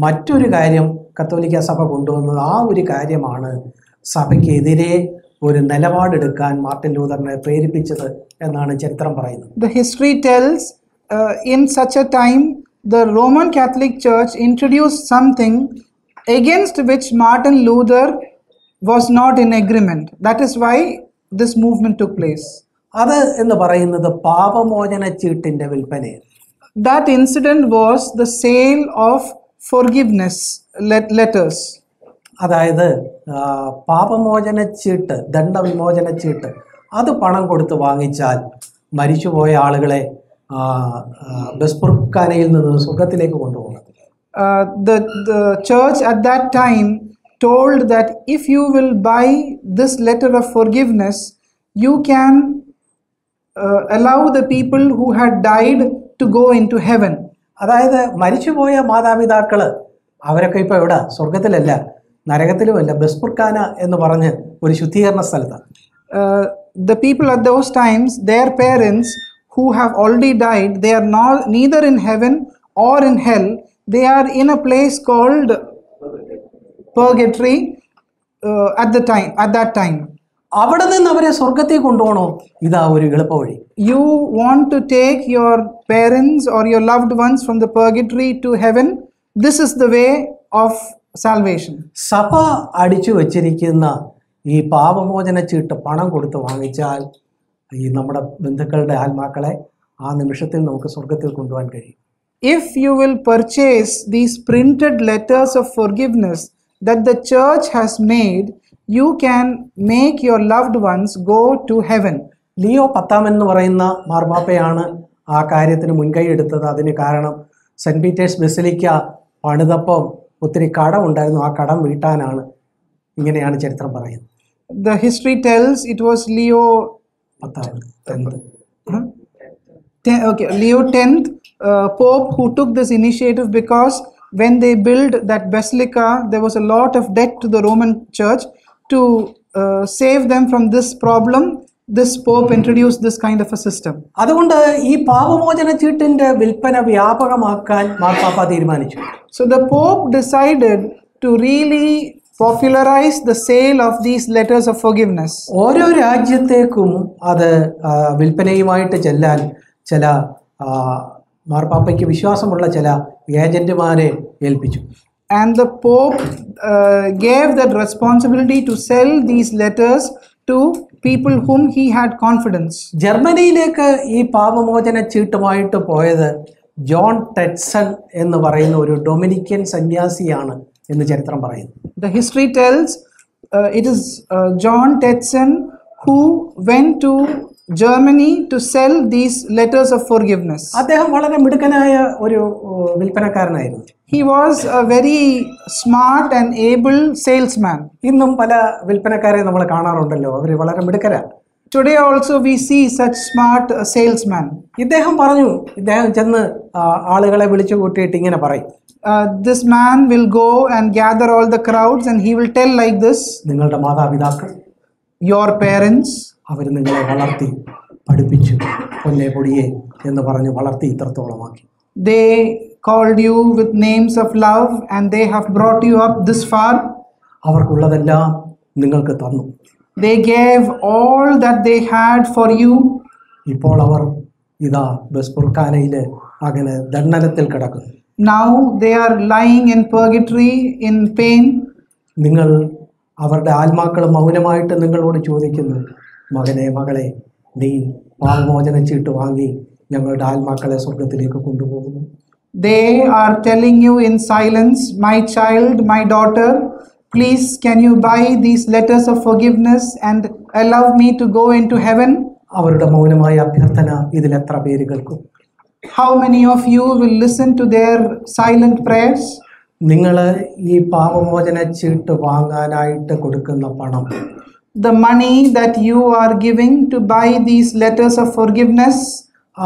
[SPEAKER 1] മറ്റൊരു കാര്യം കത്തോലിക്ക സഭ കൊണ്ടുവന്നത്. ആ ഒരു കാര്യമാണ് സഭയ്ക്കെതിരെ ഒരു നിലപാടെടുക്കാൻ മാർട്ടിൻ ലൂതറിനെ പ്രേരിപ്പിച്ചത് എന്നാണ് ചരിത്രം പറയുന്നത്.
[SPEAKER 2] The history tells in such a time the Roman Catholic Church introduced something against which Martin Luther was not in agreement. That is why this movement took place.
[SPEAKER 1] അത് എന്ന് പറയുന്നത് പാപമോചന ചീട്ടിന്റെ വിൽപ്പനയാണ്.
[SPEAKER 2] That incident was the sale of forgiveness letters.
[SPEAKER 1] അതായത് പാപമോചന ചീട്ട്, ദണ്ഡവിമോചന ചീട്ട്, അത് പണം കൊടുത്ത് വാങ്ങിച്ചാൽ മരിച്ചുപോയ ആളുകളെ ബസ്പുർഖാനയിൽ നിന്ന് സ്വർഗത്തിലേക്ക് കൊണ്ടുപോകണം.
[SPEAKER 2] The church at that time told that if you will buy this letter of forgiveness, you can allow the people who had died to go into heaven.
[SPEAKER 1] അതായത് മരിച്ചുപോയ മാതാപിതാക്കള് അവരൊക്കെ ഇപ്പോൾ എവിടെ? സ്വർഗത്തിലല്ല, നരകത്തിലുമല്ല, ബസ്പുർഖാന എന്ന് പറഞ്ഞ് ഒരു ശുദ്ധീകരണ സ്ഥലത്താണ്.
[SPEAKER 2] The people at those times, their parents who have already died, they are not neither in heaven or in hell. They are in a place called purgatory at that time.
[SPEAKER 1] അവിടെ നിന്ന് അവരെ സ്വർഗത്തിൽ കൊണ്ടുപോകണോ? ഇതാ ഒരു എളുപ്പവഴി.
[SPEAKER 2] You want to take your parents or your loved ones from the purgatory to heaven? This is the way of salvation.
[SPEAKER 1] സഭ അടിച്ചു വച്ചിരിക്കുന്ന ഈ പാപമോചന ചീട്ട് പണം കൊടുത്ത് വാങ്ങിച്ചാൽ ഈ നമ്മുടെ ബന്ധുക്കളുടെ ആത്മാക്കളെ ആ നിമിഷത്തിൽ നമുക്ക് സ്വർഗത്തിൽ കൊണ്ടുപോകാൻ കഴിയും.
[SPEAKER 2] If you will purchase these printed letters of forgiveness that the church has made, you can make your loved ones go to heaven.
[SPEAKER 1] Leo 10 എന്ന് പറയുന്ന മാർപ്പാപ്പയാണ് ആ കാര്യത്തിന് മുൻകൈ എടുത്തത്. അതിന് കാരണം സെന്റ് പീറ്റേഴ്സ് ബസിലിക്ക പണിതപ്പം ഒത്തിരി കടം ഉണ്ടായിരുന്നു. ആ കടം വീട്ടാനാണ്. ഇങ്ങനെയാണ് ചരിത്രം പറയുന്നത്.
[SPEAKER 2] The history tells it was Leo 10th Pope who took this initiative, because when they built that basilica there was a lot of debt to the Roman Church. To save them from this problem, this Pope introduced this kind of a system.
[SPEAKER 1] അതുകൊണ്ട് ഈ പാപമോചന ചീട്ടിന്റെ വിൽപ്പന വ്യാപകമാക്കാൻ മാർപ്പാപ്പ തീരുമാനിച്ചു.
[SPEAKER 2] So the Pope decided to really popularize the sale of these letters of forgiveness.
[SPEAKER 1] ഓരോ രാജ്യത്തേക്കും അത് വിൽപ്പനയുമായിട്ട് ചെല്ലാൻ ചില മാർപ്പാപ്പയ്ക്ക് വിശ്വാസമുള്ള ചില ഏജന്റുമാരെ ഏൽപ്പിച്ചു.
[SPEAKER 2] And the Pope gave that responsibility to sell these letters to people whom he had confidence.
[SPEAKER 1] ജർമ്മനിയിലേക്ക് ഈ പാപമോചന ചീട്ടുമായിട്ട് പോയത് ജോൺ ടെറ്റ്സൺ എന്ന് പറയുന്ന ഒരു ഡൊമിനിക്കൻ സന്യാസിയാണ് എന്ന് ചരിത്രം പറയുന്നു.
[SPEAKER 2] The history tells it is John Tetson who went to Germany to sell these letters of forgiveness.
[SPEAKER 1] അദ്ദേഹം വളരെ മിടുക്കനായ ഒരു വിൽപ്പനക്കാരനായിരുന്നു.
[SPEAKER 2] He was a very smart and able salesman.
[SPEAKER 1] ഇന്നും പല വിൽപ്പനക്കാരെ നമ്മൾ കാണാറുണ്ടല്ലോ, അവർ വളരെ മിടുക്കരാണ്.
[SPEAKER 2] Today also we see such smart salesmen.
[SPEAKER 1] ഇദ്ദേഹം ചെന്ന് ആളുകളെ വിളിച്ചു കൂട്ടിയിട്ട് ഇങ്ങനെ പറയും,
[SPEAKER 2] this man will go and gather all the crowds and he will tell like this:
[SPEAKER 1] നിങ്ങളുടെ മാതാപിതാക്കൾ,
[SPEAKER 2] your parents,
[SPEAKER 1] അവർ നിങ്ങളെ വളർത്തി പഠിപ്പിച്ചു, പൊന്നെ പൊടിയെ എന്ന് പറഞ്ഞ് വളർത്തി ഇത്രത്തോളമാക്കി.
[SPEAKER 2] They called you with names of love and they have brought you up this far.
[SPEAKER 1] അവർക്കുള്ളതെല്ലാം നിങ്ങൾക്ക് തന്നു.
[SPEAKER 2] They gave all that they had for you.
[SPEAKER 1] ഇപ്പോൾ അവർ ഇതാ ബസ്പുർഖാനയിലെ അങ്ങനെ ദണ്ഡനത്തിൽ കിടക്കുന്നു.
[SPEAKER 2] Now they are lying in purgatory in pain.
[SPEAKER 1] നിങ്ങൾ അവരുടെ ആത്മാക്കൾ മൗനമായിട്ട് നിങ്ങളോട് ചോദിക്കുന്നു, മകനെ മകളെ, നീ പാപമോചന ചീട്ട് വാങ്ങി ഞങ്ങളുടെ ആത്മാക്കളെ സ്വർഗത്തിലേക്ക് കൊണ്ടുപോകുന്നു.
[SPEAKER 2] They are telling you in silence, my child, my daughter, please can you buy these letters of forgiveness and allow me to go into heaven?
[SPEAKER 1] അവരുടെ മൗനമായ അഭ്യർത്ഥന ഇതിൽ എത്ര പേര് കേൾക്കും?
[SPEAKER 2] How many of you will listen to their silent prayers?
[SPEAKER 1] നിങ്ങൾ ഈ പാപമോചന ചീട്ട് വാങ്ങാനായിട്ട് കൊടുക്കുന്ന പണം,
[SPEAKER 2] the money that you are giving to buy these letters of forgiveness,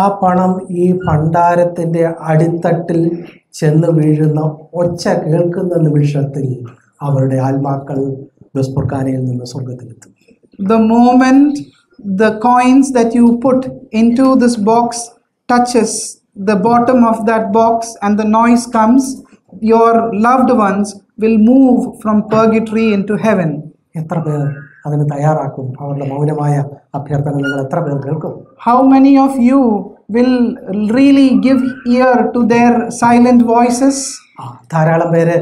[SPEAKER 1] ആ പണം ഈ ഭണ്ഡാരത്തിൻ്റെ അടിത്തട്ടിൽ ചെന്ന് വീഴുന്ന ഒച്ച കേൾക്കുന്ന നിമിഷത്തിൽ അവരുടെ ആത്മാക്കൾ ബസ്പുർഖാനയിൽ നിന്ന് സ്വർഗത്തിലെത്തും.
[SPEAKER 2] the moment the coins that you put into this box touches the bottom of that box and the noise comes, your loved ones will move from purgatory into heaven.
[SPEAKER 1] എത്ര പേർ അതിന് തയ്യാറാക്കും? അവരുടെ മൗനമായ അഭ്യർത്ഥന നിങ്ങൾ എത്ര പേർ കേൾക്കും?
[SPEAKER 2] How many of you will really give ear to their silent voices?
[SPEAKER 1] ധാരാളം പേര്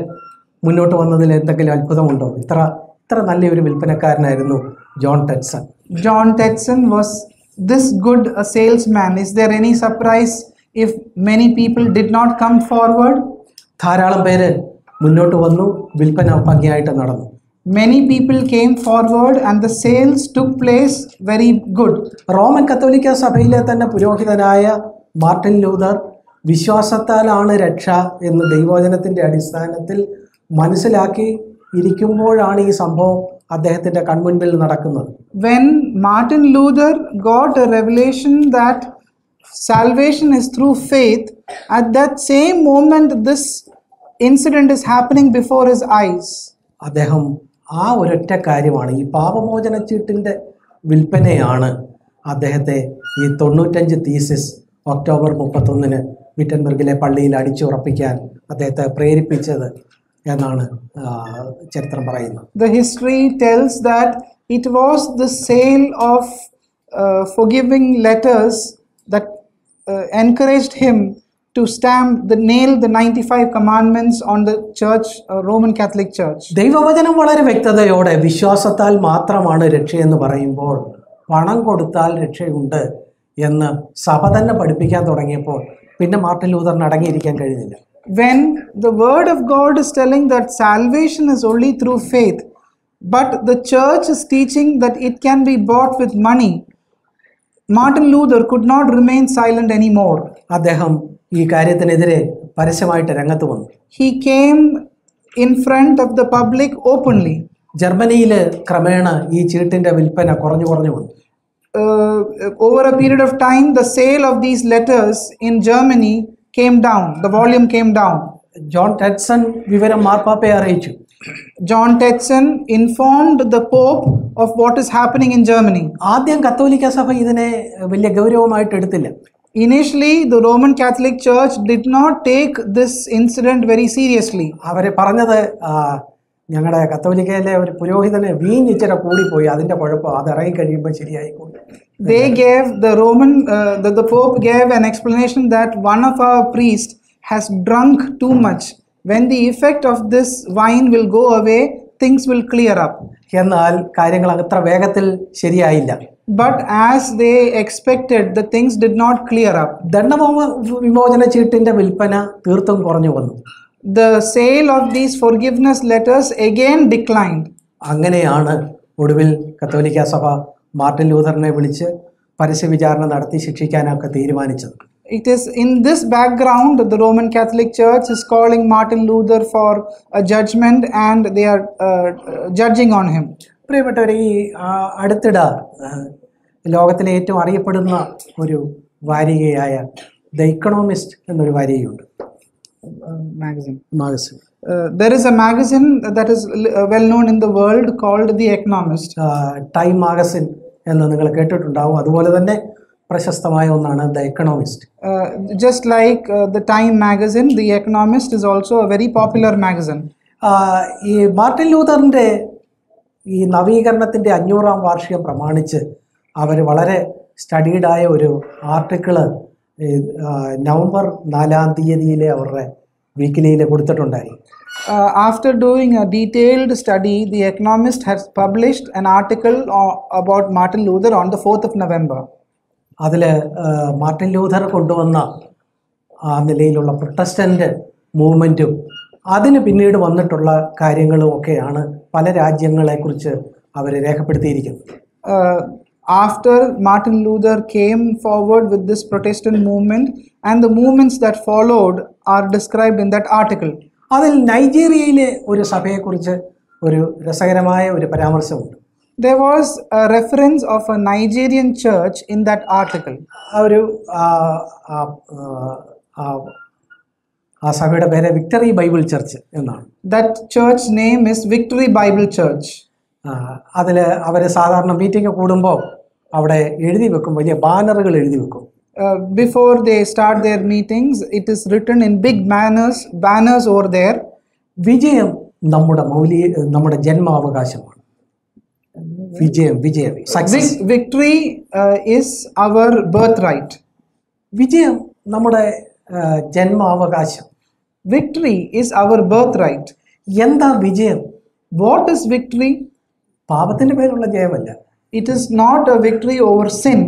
[SPEAKER 1] മുന്നോട്ട് വന്നതിൽ എന്തെങ്കിലും അത്ഭുതമുണ്ടോ? ഇത്ര നല്ലൊരു വിൽപ്പനക്കാരനായിരുന്നു John ടെറ്റ്സൺ.
[SPEAKER 2] John Tetson was this good a salesman. Is there any surprise if many people did not come forward?
[SPEAKER 1] ധാരാളം പേര് മുന്നോട്ട് വന്നു, വിൽപ്പന ഭംഗിയായിട്ട് നടന്നു.
[SPEAKER 2] Many people came forward and the sales took place very good.
[SPEAKER 1] Roman കത്തോലിക്ക സഭയിലെ തന്നെ പുരോഹിതനായ മാർട്ടിൻ ലൂതർ വിശ്വാസത്താലാണ് രക്ഷ എന്ന് ദൈവവചനത്തിൻ്റെ അടിസ്ഥാനത്തിൽ മനസ്സിലാക്കി ഇരിക്കുമ്പോഴാണ് ഈ സംഭവം അദ്ദേഹത്തിൻ്റെ കൺമുൻപിൽ നടക്കുന്നത്.
[SPEAKER 2] When Martin Luther got a revelation that salvation is through faith, at that same moment this incident is happening before his eyes.
[SPEAKER 1] അദ്ദേഹം ആ ഒരൊറ്റ കാര്യമാണ്, ഈ പാപമോചന ചീട്ടിൻ്റെ വിൽപ്പനയാണ് അദ്ദേഹത്തെ ഈ 95 തീസിസ് ഒക്ടോബർ 31 വിറ്റൻബർഗിലെ പള്ളിയിൽ അടിച്ചുറപ്പിക്കാൻ അദ്ദേഹത്തെ പ്രേരിപ്പിച്ചത് എന്നാണ് ചരിത്രം പറയുന്നത്.
[SPEAKER 2] The history tells that it was the sale of forgiving letters that encouraged him to nail the 95 commandments on the church, Roman Catholic Church.
[SPEAKER 1] ദൈവവചനം വളരെ വ്യക്തതയോടെ വിശ്വാസത്താൽ മാത്രമാണ് രക്ഷയെന്ന് പറയുമ്പോൾ പണം കൊടുത്താൽ രക്ഷയുണ്ട് എന്ന് സഭ തന്നെ പഠിപ്പിക്കാൻ തുടങ്ങിയപ്പോൾ പിന്നെ മാർട്ടിൻ ലൂഥറിന് അടങ്ങിയിരിക്കാൻ കഴിഞ്ഞില്ല.
[SPEAKER 2] When the word of God is telling that salvation is only through faith, but the church is teaching that it can be bought with money, Martin Luther could not remain silent anymore.
[SPEAKER 1] അദ്ദേഹം ഈ കാര്യത്തിനെതിരെ പരസ്യമായിട്ട് രംഗത്ത് വന്നു.
[SPEAKER 2] He came in front of the public openly.
[SPEAKER 1] ജർമ്മനിയിൽ ക്രമേണ ഈ ചീട്ടിന്റെ വിൽപ്പന കുറഞ്ഞു വന്നു.
[SPEAKER 2] Over a period of time, the sale of these letters in Germany came down. The volume came down.
[SPEAKER 1] John Tedson വിവരം മാർപ്പാപ്പയെ അറിയിച്ചു.
[SPEAKER 2] John Tetson informed the Pope of what is happening in Germany.
[SPEAKER 1] ആദ്യം കത്തോലിക്ക സഭ ഇതിനെ വലിയ ഗൗരവമായിട്ട് എടുത്തില്ല.
[SPEAKER 2] Initially, the Roman Catholic Church did not take this incident very seriously.
[SPEAKER 1] അവരെ പറഞ്ഞത് ഞങ്ങളുടെ കത്തോലിക്കയിലെ ഒരു പുരോഹിതനെ വീഞ്ഞിച്ചിര കൂടിപ്പോയി, അതിന്റെ കുഴപ്പം അത് ഇറങ്ങി കഴിയുമ്പോൾ ശരിയായിക്കോളും.
[SPEAKER 2] They gave the Pope gave an explanation that one of our priests has drunk too much. When the effect of this wine will go away, things will clear up.
[SPEAKER 1] എന്നാൽ കാര്യങ്ങൾ അത്ര വേഗത്തിൽ ശരിയായില്ല.
[SPEAKER 2] But as they expected, the things did not clear up.
[SPEAKER 1] വിമോചന ചീട്ടിന്റെ വിൽപ്പന തീർത്തും കുറഞ്ഞു വന്നു.
[SPEAKER 2] The sale of these forgiveness letters again declined.
[SPEAKER 1] അങ്ങനെയാണ് ഒടുവിൽ കത്തോലിക്ക സഭ മാർട്ടിൻ ലൂഥറിനെ വിളിച്ച് പരസ്യ വിചാരണ നടത്തി ശിക്ഷിക്കാനൊക്കെ തീരുമാനിച്ചത്.
[SPEAKER 2] It is in this background the Roman Catholic Church is calling Martin Luther for a judgment and they are judging on him.
[SPEAKER 1] പ്രിയപ്പെട്ടവരെ, ഈ അടുത്തിടെ ലോകത്തിലെ ഏറ്റവും അറിയപ്പെടുന്ന ഒരു വാരികയായ ദ ഇക്കണോമിസ്റ്റ് എന്നൊരു വാരികയുണ്ട്.
[SPEAKER 2] Magazine.
[SPEAKER 1] There
[SPEAKER 2] is a magazine that is well known in the world called The Economist.
[SPEAKER 1] Time magazine എന്ന് നിങ്ങൾ കേട്ടിട്ടുണ്ടാവും. അതുപോലെ തന്നെ പ്രശസ്തമായ ഒന്നാണ് the economist.
[SPEAKER 2] Just like the Time magazine, The Economist is also a very popular magazine.
[SPEAKER 1] ഈ മാർട്ടിൻ ലൂഥറിൻ്റെ ഈ നവീകരണത്തിൻ്റെ 500-ാം വാർഷികം പ്രമാണിച്ച് അവർ വളരെ സ്റ്റഡീഡായ ഒരു ആർട്ടിക്കിള് നവംബർ 4-ാം തീയതിയിലെ അവരുടെ വീക്കിലിയിൽ കൊടുത്തിട്ടുണ്ടായി.
[SPEAKER 2] After doing a detailed study, The Economist has published an article about Martin Luther on the 4th of November.
[SPEAKER 1] അതിൽ മാർട്ടിൻ ലൂഥർ കൊണ്ടുവന്ന ആ നിലയിലുള്ള പ്രൊട്ടസ്റ്റൻ്റ് മൂവ്മെൻറ്റും അതിന് പിന്നീട് വന്നിട്ടുള്ള കാര്യങ്ങളും ഒക്കെയാണ് പല രാജ്യങ്ങളെക്കുറിച്ച് അവർ രേഖപ്പെടുത്തിയിരിക്കുന്നത്.
[SPEAKER 2] After Martin Luther came forward with this Protestant movement and the movements that followed are described in that article.
[SPEAKER 1] അതിൽ നൈജീരിയയിലെ ഒരു സഭയെക്കുറിച്ച് ഒരു രസകരമായ ഒരു പരാമർശമുണ്ട്.
[SPEAKER 2] There was a reference of a Nigerian church in that article.
[SPEAKER 1] ആ സഭയുടെ പേര് വിക്ടറി ബൈബിൾ ചർച്ച് എന്നാണ്.
[SPEAKER 2] That church name is Victory Bible Church.
[SPEAKER 1] അതിൽ അവർ സാധാരണ മീറ്റിംഗ് കൂടുമ്പോൾ അവിടെ എഴുതി വെക്കും, വലിയ ബാനറുകൾ എഴുതി വെക്കും.
[SPEAKER 2] Before they start their meetings, it is written in big banners over there.
[SPEAKER 1] വിജയം നമ്മുടെ ജന്മാവകാശമാണ്. വിജയം success.
[SPEAKER 2] Victory is our birthright.
[SPEAKER 1] വിജയം നമ്മുടെ ജന്മാവകാശം.
[SPEAKER 2] Victory is our birthright.
[SPEAKER 1] എന്താ വിജയം?
[SPEAKER 2] What is victory?
[SPEAKER 1] പാപത്തിന്റെ പേരുള്ള ജയമല്ല.
[SPEAKER 2] It is not a victory over sin.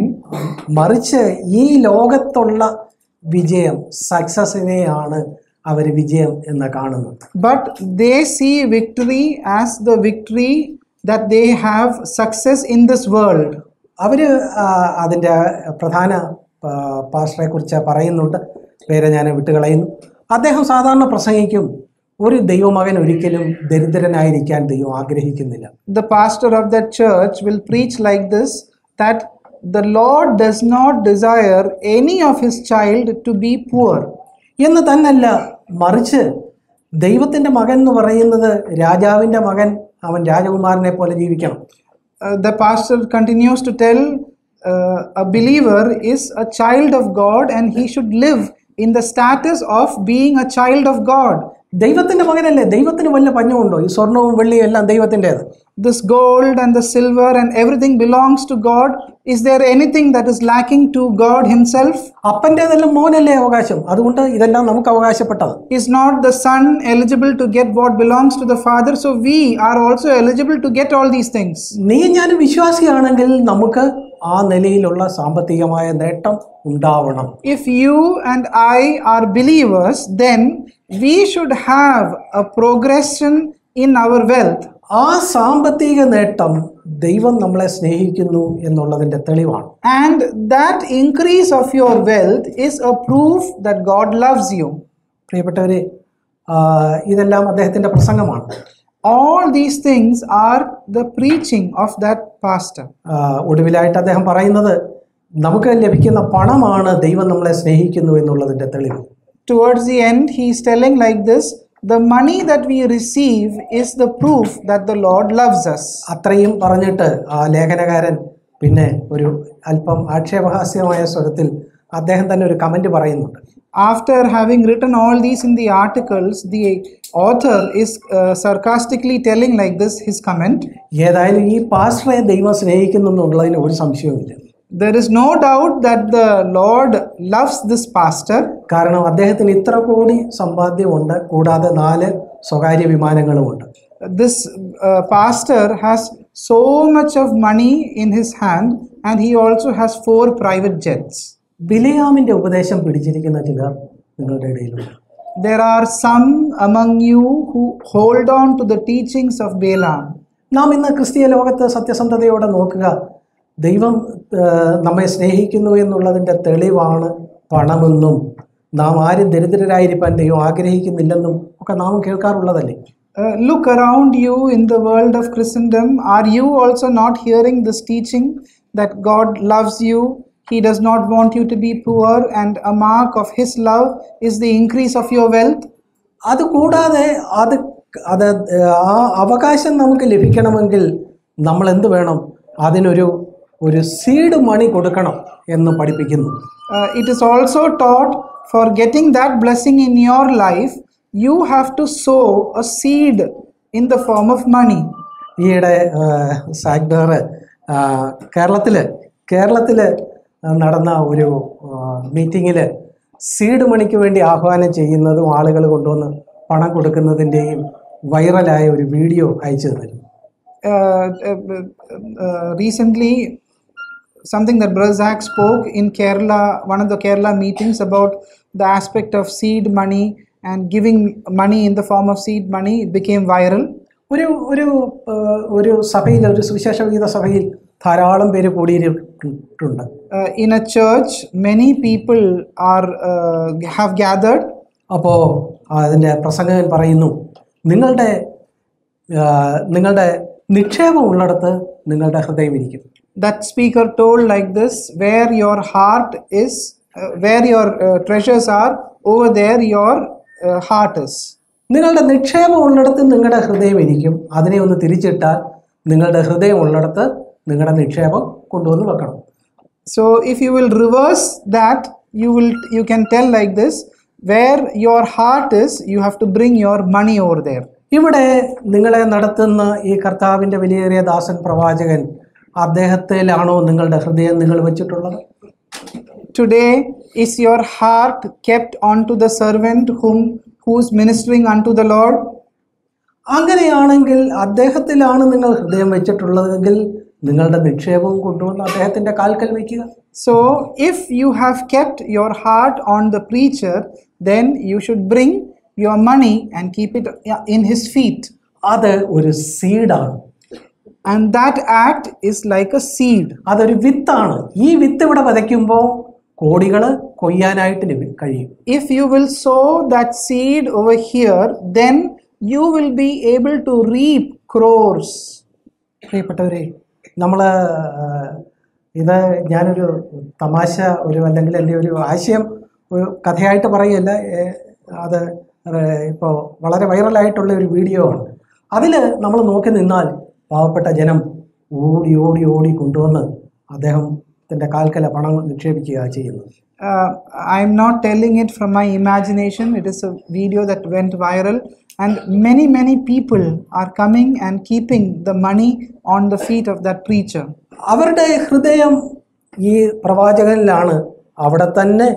[SPEAKER 1] മറിച്ച് ഈ ലോകത്തുള്ള വിജയം, സക്സസിനെയാണ് അവർ വിജയം എന്ന് കാണുന്നത്.
[SPEAKER 2] But they see victory as the victory that they have success in this world.
[SPEAKER 1] അവർ അതിൻ്റെ പ്രധാന പാസ്റ്ററെ കുറിച്ച് പറയുന്നുണ്ട്, പേരെ ഞാൻ വിട്ടുകളയുന്നു. അദ്ദേഹം സാധാരണ പ്രസംഗിക്കും, ഒരു ദൈവമകൻ ഒരിക്കലും ദരിദ്രനായിരിക്കാൻ ദൈവം ആഗ്രഹിക്കുന്നില്ല.
[SPEAKER 2] The pastor of that church will preach like this, that the Lord does not desire any of his child to be poor.
[SPEAKER 1] എന്ന് തന്നല്ല, മറിച്ച് ദൈവത്തിൻ്റെ മകൻ എന്ന് പറയുന്നത് രാജാവിൻ്റെ മകൻ, അവൻ രാജകുമാരനെ പോലെ ജീവിക്കണം.
[SPEAKER 2] The pastor continues to tell a believer is a child of God and he should live in the status of being a child of God.
[SPEAKER 1] ദൈവത്തിൻ്റെ മകനല്ലേ, ദൈവത്തിന് വല്ല പഞ്ഞമുണ്ടോ? ഈ സ്വർണവും വെള്ളിയും എല്ലാം ദൈവത്തിൻ്റെത്.
[SPEAKER 2] This gold and the silver and everything belongs to God. Is there anything that is lacking to God himself?
[SPEAKER 1] അപ്പൻ്റേതെല്ലാം മോനല്ലേ അവകാശം, അതുകൊണ്ട് ഇതെല്ലാം നമുക്ക് അവകാശപ്പെട്ടത്.
[SPEAKER 2] Is not the son eligible to get what belongs to the father? So we are also eligible to get all these things.
[SPEAKER 1] നീ ഞാൻ വിശ്വാസിയാണെങ്കിൽ നമുക്ക് ആ നിലയിലുള്ള സാമ്പത്തികമായ നേട്ടം ഉണ്ടാവണം.
[SPEAKER 2] If you and I are believers, then we should have a progression in our wealth.
[SPEAKER 1] ആ സാമ്പത്തിക നേട്ടം ദൈവം നമ്മളെ സ്നേഹിക്കുന്നു എന്നുള്ളതിൻ്റെ തെളിവാണ്.
[SPEAKER 2] And that increase of your wealth is a proof that God loves you.
[SPEAKER 1] പ്രിയപ്പെട്ടവരെ, ഇതെല്ലാം അദ്ദേഹത്തിൻ്റെ പ്രസംഗമാണ്.
[SPEAKER 2] All these things are the preaching of that pastor.
[SPEAKER 1] ഒടുവിലായിട്ട് അദ്ദേഹം പറയുന്നത് നമുക്ക് ലഭിക്കുന്ന പണമാണ് ദൈവം നമ്മളെ സ്നേഹിക്കുന്നു എന്നുള്ളതിൻ്റെ തെളിവ്.
[SPEAKER 2] Towards the end, he is telling like this, the money that we receive is the proof that the Lord loves us.
[SPEAKER 1] അത്രയും പറഞ്ഞിട്ട് ആ ലേഖനകാരൻ പിന്നെ ഒരു അല്പം ആക്ഷേപഹാസ്യമായ സ്വരത്തിൽ അദ്ദേഹം തന്നെ ഒരു കമന്റ് പറയുന്നുണ്ട്.
[SPEAKER 2] After having written all these in the articles, the author is sarcastically telling like this his comment.
[SPEAKER 1] ഏതായാലും ഈ പാസ്റ്ററെ ദൈവം സ്നേഹിക്കുന്നു എന്നുള്ളതിന് ഒരു സംശയവുമില്ല.
[SPEAKER 2] There is no doubt that the Lord loves this pastor.
[SPEAKER 1] കാരണം അദ്ദേഹത്തിന് ഇത്ര കോടി സമ്പാദ്യമുണ്ട്, കൂടാതെ 4 സ്വകാര്യ വിമാനങ്ങളുമുണ്ട്.
[SPEAKER 2] This pastor has so much of money in his hand and he also has 4 private jets.
[SPEAKER 1] ബിലയാമിന്റെ ഉപദേശം പിടിച്ചിരിക്കുന്ന ചിലർ നിങ്ങളുടെ ഇടയിലുണ്ട്.
[SPEAKER 2] There are some among you who hold on to the teachings of Balaam.
[SPEAKER 1] നാം ഇന്ന് ക്രിസ്തീയ ലോകത്ത് സത്യസന്ധതയോടെ നോക്കുക, ദൈവം നമ്മെ സ്നേഹിക്കുന്നു എന്നുള്ളതിൻ്റെ തെളിവാണ് പണമെന്നും നാം ആരും ദരിദ്രരായിരിക്കാൻ ദൈവം ആഗ്രഹിക്കുന്നില്ലെന്നും ഒക്കെ നാം കേൾക്കാറുള്ളതല്ലേ.
[SPEAKER 2] Look around you in the world of Christendom. Are you also not hearing this teaching that God loves you? He does not want you to be poor, and a mark of his love is the increase of your wealth.
[SPEAKER 1] അതുകൂടാതെ അത് ആ അവകാശം നമുക്ക് ലഭിക്കണമെങ്കിൽ നമ്മൾ എന്ത് വേണം? അതിനൊരു സീഡ് മണി കൊടുക്കണം എന്ന് പഠിപ്പിക്കുന്നു.
[SPEAKER 2] It is also taught for getting that blessing in your life, you have to sow a seed in the form of money.
[SPEAKER 1] ഈയിടെ സാഗ്ഡർ കേരളത്തിൽ നടന്ന ഒരു മീറ്റിങ്ങിൽ സീഡ് മണിക്ക് വേണ്ടി ആഹ്വാനം ചെയ്യുന്നതും ആളുകൾ കൊണ്ടുവന്ന് പണം കൊടുക്കുന്നതിൻ്റെയും വൈറലായ ഒരു വീഡിയോ അയച്ചു തന്നിരുന്നു.
[SPEAKER 2] Recently, something that Brother Zach spoke in Kerala, one of the Kerala meetings about the aspect of seed money and giving money in the form of seed money, it became viral.
[SPEAKER 1] ഒരു സഭയിൽ, ഒരു സുവിശേഷ ഗീത സഭയിൽ ധാരാളം പേര് കൂടിയിട്ടുണ്ട്.
[SPEAKER 2] In a church, many people have gathered.
[SPEAKER 1] അപ്പോൾ അതിൻ്റെ പ്രസംഗകൻ പറയുന്നു, നിങ്ങളുടെ നിക്ഷേപം ഉള്ളിടത്ത് നിങ്ങളുടെ ഹൃദയം ഇരിക്കും.
[SPEAKER 2] That speaker told like this, where your heart is, where your treasures are, over there your heart is.
[SPEAKER 1] നിങ്ങളുടെ നിക്ഷേപം ഉള്ളിടത്ത് നിങ്ങളുടെ ഹൃദയം ഇരിക്കും. അതിനെ ഒന്ന് തിരിച്ചിട്ടാൽ നിങ്ങളുടെ ഹൃദയം ഉള്ളിടത്ത് നിങ്ങളുടെ നിക്ഷേപം കൊണ്ടുവന്ന് വെക്കണം.
[SPEAKER 2] So if you will reverse that, you can tell like this, where your heart is, you have to bring your money over there.
[SPEAKER 1] ഇവിടെ നിങ്ങളെ നടത്തുന്ന ഈ കർത്താവിൻ്റെ വിലയേറിയ ദാസൻ പ്രവാചകൻ, അദ്ദേഹത്തിലാണോ നിങ്ങളുടെ ഹൃദയം നിങ്ങൾ വെച്ചിട്ടുള്ളത്?
[SPEAKER 2] Today, is your heart kept onto the servant who's ministering unto the Lord?
[SPEAKER 1] അങ്ങനെയാണെങ്കിൽ അദ്ദേഹത്തിലാണ് നിങ്ങൾ ഹൃദയം വെച്ചിട്ടുള്ളതെങ്കിൽ നിങ്ങളുടെ നിക്ഷേപവും കൊണ്ടുവന്ന് അദ്ദേഹത്തിൻ്റെ കാൽക്കൽ വയ്ക്കുക.
[SPEAKER 2] So if you have kept your heart on the preacher, then you should bring your money and keep it in his feet.
[SPEAKER 1] അത് ഒരു സീഡാണ്.
[SPEAKER 2] And that act is like a seed.
[SPEAKER 1] അതൊരു വിത്താണ്. ഈ വിത്ത് ഇവിടെ വിതയ്ക്കുമ്പോൾ കോടികൾ കൊയ്യാനായിട്ട് കഴിയും.
[SPEAKER 2] If you will sow that seed over here, then you will be able to reap crores.
[SPEAKER 1] പ്രിയപ്പെട്ടവരെ, നമ്മൾ ഇത് ഞാനൊരു തമാശ അല്ലെങ്കിൽ എൻ്റെ ഒരു ആശയം ഒരു കഥയായിട്ട് പറയുകയല്ല. അത് ഇപ്പോൾ വളരെ വൈറലായിട്ടുള്ള ഒരു വീഡിയോ ആണ്. അതിൽ നമ്മൾ നോക്കി നിന്നാൽ പാവപ്പെട്ട ജനം ഓടി ഓടി ഓടി കൊണ്ടുവന്ന് അദ്ദേഹത്തിൻ്റെ കാൽക്കല പണം നിക്ഷേപിക്കുക ചെയ്യുന്നത്.
[SPEAKER 2] I'm not telling it from my imagination. It is a video that went viral, and many people are coming and keeping the money on the feet of that preacher.
[SPEAKER 1] അവരുടെ ഹൃദയം ഈ പ്രവാചകനിലാണ്. അവിടെ തന്നെ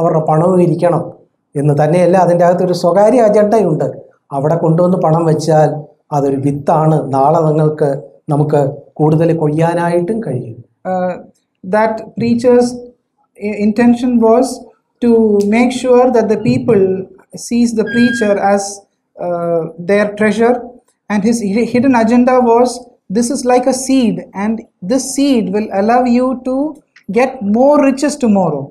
[SPEAKER 1] അവരുടെ പണവും ഇരിക്കണം എന്ന് തന്നെയല്ല, അതിൻ്റെ അകത്തൊരു സ്വകാര്യ അജണ്ടയുണ്ട്. അവിടെ കൊണ്ടുവന്ന് പണം വെച്ചാൽ അതൊരു വിത്താണ്, നാളെ നമുക്ക് കൂടുതൽ കൊയ്യാനായിട്ടും കഴിയും.
[SPEAKER 2] That preacher's intention was to make sure that the people sees the preacher as their treasure, and his hidden agenda was, this is like a seed, and this seed will allow you to get more riches tomorrow.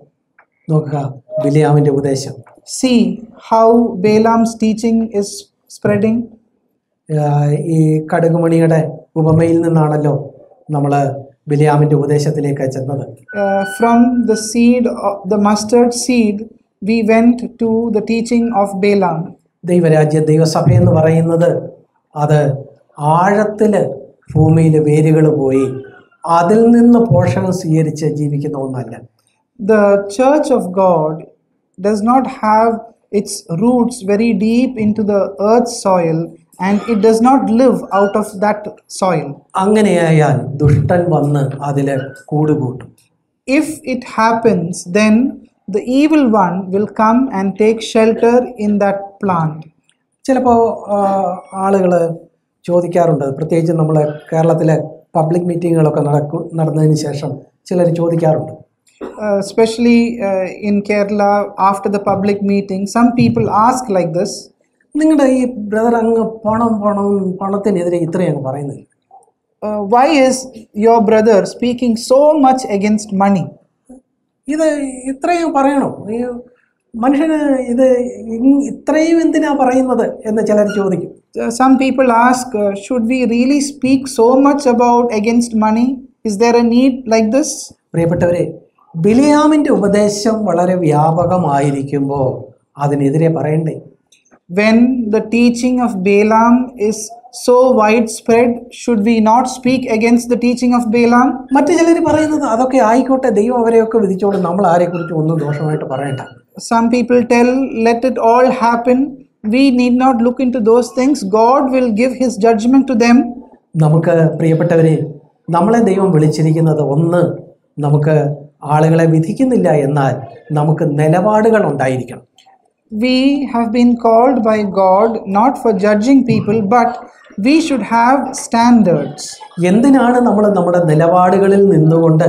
[SPEAKER 1] നോക്കുക ബിലിയാമിൻ്റെ ഉപദേശം.
[SPEAKER 2] See how Balaam's teaching is spreading.
[SPEAKER 1] ഈ കടുകുമണിയുടെ ഉപമയിൽ നിന്നാണല്ലോ നമ്മൾ ബിലിയാമിൻ്റെ ഉപദേശത്തിലേക്ക് ചെന്നത്.
[SPEAKER 2] From the seed of the mustard seed we went to the teaching of Balaam.
[SPEAKER 1] ദൈവസഭ എന്ന് പറയുന്നത് അത് ആഴത്തിൽ ഭൂമിയിൽ വേരുകൾ പോയി അതിൽ നിന്ന് പോഷകം സ്വീകരിച്ച് ജീവിക്കുന്ന ഒന്നല്ല.
[SPEAKER 2] The church of God does not have its roots very deep into the earth soil, and it does not live out of that soil.
[SPEAKER 1] അങ്ങനെയായാൽ ദുഷ്ടൻ വന്ന് അതിൽ കൂടുകൂട്ടും.
[SPEAKER 2] If it happens, then the evil one will come and take shelter in that plant.
[SPEAKER 1] ചിലപ്പോൾ ആളുകൾ ചോദിക്കാറുണ്ട്, പ്രത്യേകിച്ച് നമ്മൾ കേരളത്തിലെ പബ്ലിക് മീറ്റിങ്ങുകളൊക്കെ നടന്നതിന് ശേഷം ചിലർ ചോദിക്കാറുണ്ട്.
[SPEAKER 2] Especially in Kerala, after the public meeting, some people ask like this,
[SPEAKER 1] നിങ്ങളുടെ ഈ ബ്രദർ അങ്ങ് പണത്തിനെതിരെ ഇത്രയും പറയുന്നത്,
[SPEAKER 2] why is your brother speaking so much against money?
[SPEAKER 1] ഇത് ഇത്രയും പറയണോ, ഈ മനുഷ്യന് ഇത് ഇത്രയും എന്തിനാ പറയുന്നത് എന്ന് ചിലർ ചോദിക്കും.
[SPEAKER 2] Some people ask, should we really speak so much about against money? Is there a need like this?
[SPEAKER 1] പ്രിയപ്പെട്ടവരെ, ബിലിയാമിൻ്റെ ഉപദേശം വളരെ വ്യാപകമായിരിക്കുമ്പോൾ അതിനെതിരെ പറയണ്ടേ?
[SPEAKER 2] When the teaching of Balaam is so widespread, should we not speak against the teaching of Balaam?
[SPEAKER 1] മറ്റു ചിലർ പറയുന്നത് അതൊക്കെ ആയിക്കോട്ടെ, ദൈവം അവരെയൊക്കെ വിധിച്ചോളും, നമ്മൾ ആരെക്കുറിച്ച് ഒന്നും ദോഷമായിട്ട് പറയണ്ട.
[SPEAKER 2] Some people tell, let it all happen, we need not look into those things, God will give his judgment to them.
[SPEAKER 1] നമുക്ക് പ്രിയപ്പെട്ടവരെ, നമ്മളെ ദൈവം വിളിച്ചിരിക്കുന്നത് ഒന്ന്, നമുക്ക് ആളുകളെ വിധിക്കുന്നില്ല, എന്നാൽ നമുക്ക് നിലപാടുകൾ ഉണ്ടായിരിക്കണം.
[SPEAKER 2] We have been called by God not for judging people, but we should have standards.
[SPEAKER 1] എന്തിനാണ് നമ്മൾ നമ്മുടെ നിലപാടുകളിൽ നിന്നുകൊണ്ട്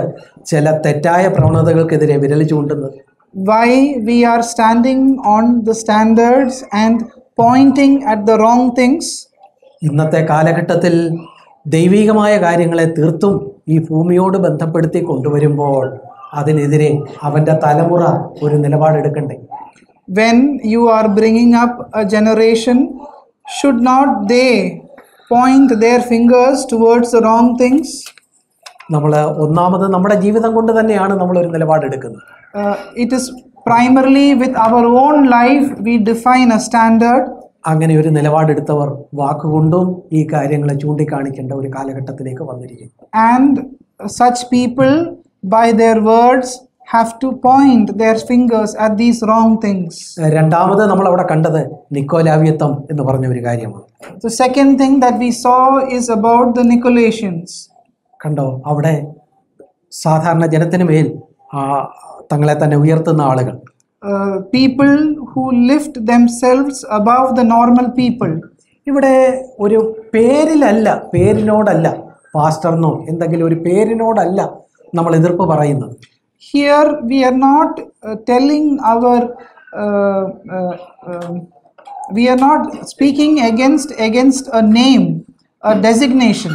[SPEAKER 1] ചില തെറ്റായ പ്രവണതകൾക്കെതിരെ വിരൽ ചൂണ്ടുന്നത്?
[SPEAKER 2] Why we are standing on the standards and pointing at the wrong things?
[SPEAKER 1] ഇന്നത്തെ കാലഘട്ടത്തിൽ ദൈവികമായ കാര്യങ്ങളെ തീർത്തും ഈ ഭൂമിയോട് ബന്ധപ്പെടുത്തി കൊണ്ടുവരുമ്പോൾ അതിനെതിരെ അവൻ്റെ തലമുറ ഒരു നിലപാടെടുക്കണ്ടേ?
[SPEAKER 2] When you are bringing up a generation, should not they point their fingers towards the wrong things?
[SPEAKER 1] നമ്മൾ ഒന്നാമത് നമ്മുടെ ജീവിതം കൊണ്ട് തന്നെയാണ് നമ്മളൊരു നിലപാടെടുക്കുന്നത്.
[SPEAKER 2] It is primarily with our own life we define a standard.
[SPEAKER 1] അങ്ങനെ ഒരു നിലപാടെടുത്തവർ വാക്കുകൊണ്ടും ഈ കാര്യങ്ങളെ ചൂണ്ടിക്കാണിക്കേണ്ട ഒരു കാലഘട്ടത്തിലേക്ക് വന്നിരിക്കുന്നു.
[SPEAKER 2] And such people by their words have to point their fingers at these wrong things.
[SPEAKER 1] രണ്ടാമത് നമ്മൾ അവിടെ കണ്ടത് നിക്കോലാവ്യത്വം എന്ന് പറഞ്ഞ ഒരു കാര്യമാണ്.
[SPEAKER 2] The second thing that we saw is about the Nicolaitans.
[SPEAKER 1] കണ്ടോ, അവിടെ സാധാരണ ജനത്തിന് മേൽ തങ്ങളെ തന്നെ ഉയർത്തുന്ന ആളുകൾ,
[SPEAKER 2] people who lift themselves above the normal people.
[SPEAKER 1] ഇവിടെ ഒരു പേരിനോടല്ല, പാസ്റ്റർന്നോ എന്തെങ്കിലും ഒരു പേരിനോടല്ല നമ്മൾ എതിർപ്പ് പറയുന്നത്.
[SPEAKER 2] Here we are not we are not speaking against a name, a designation.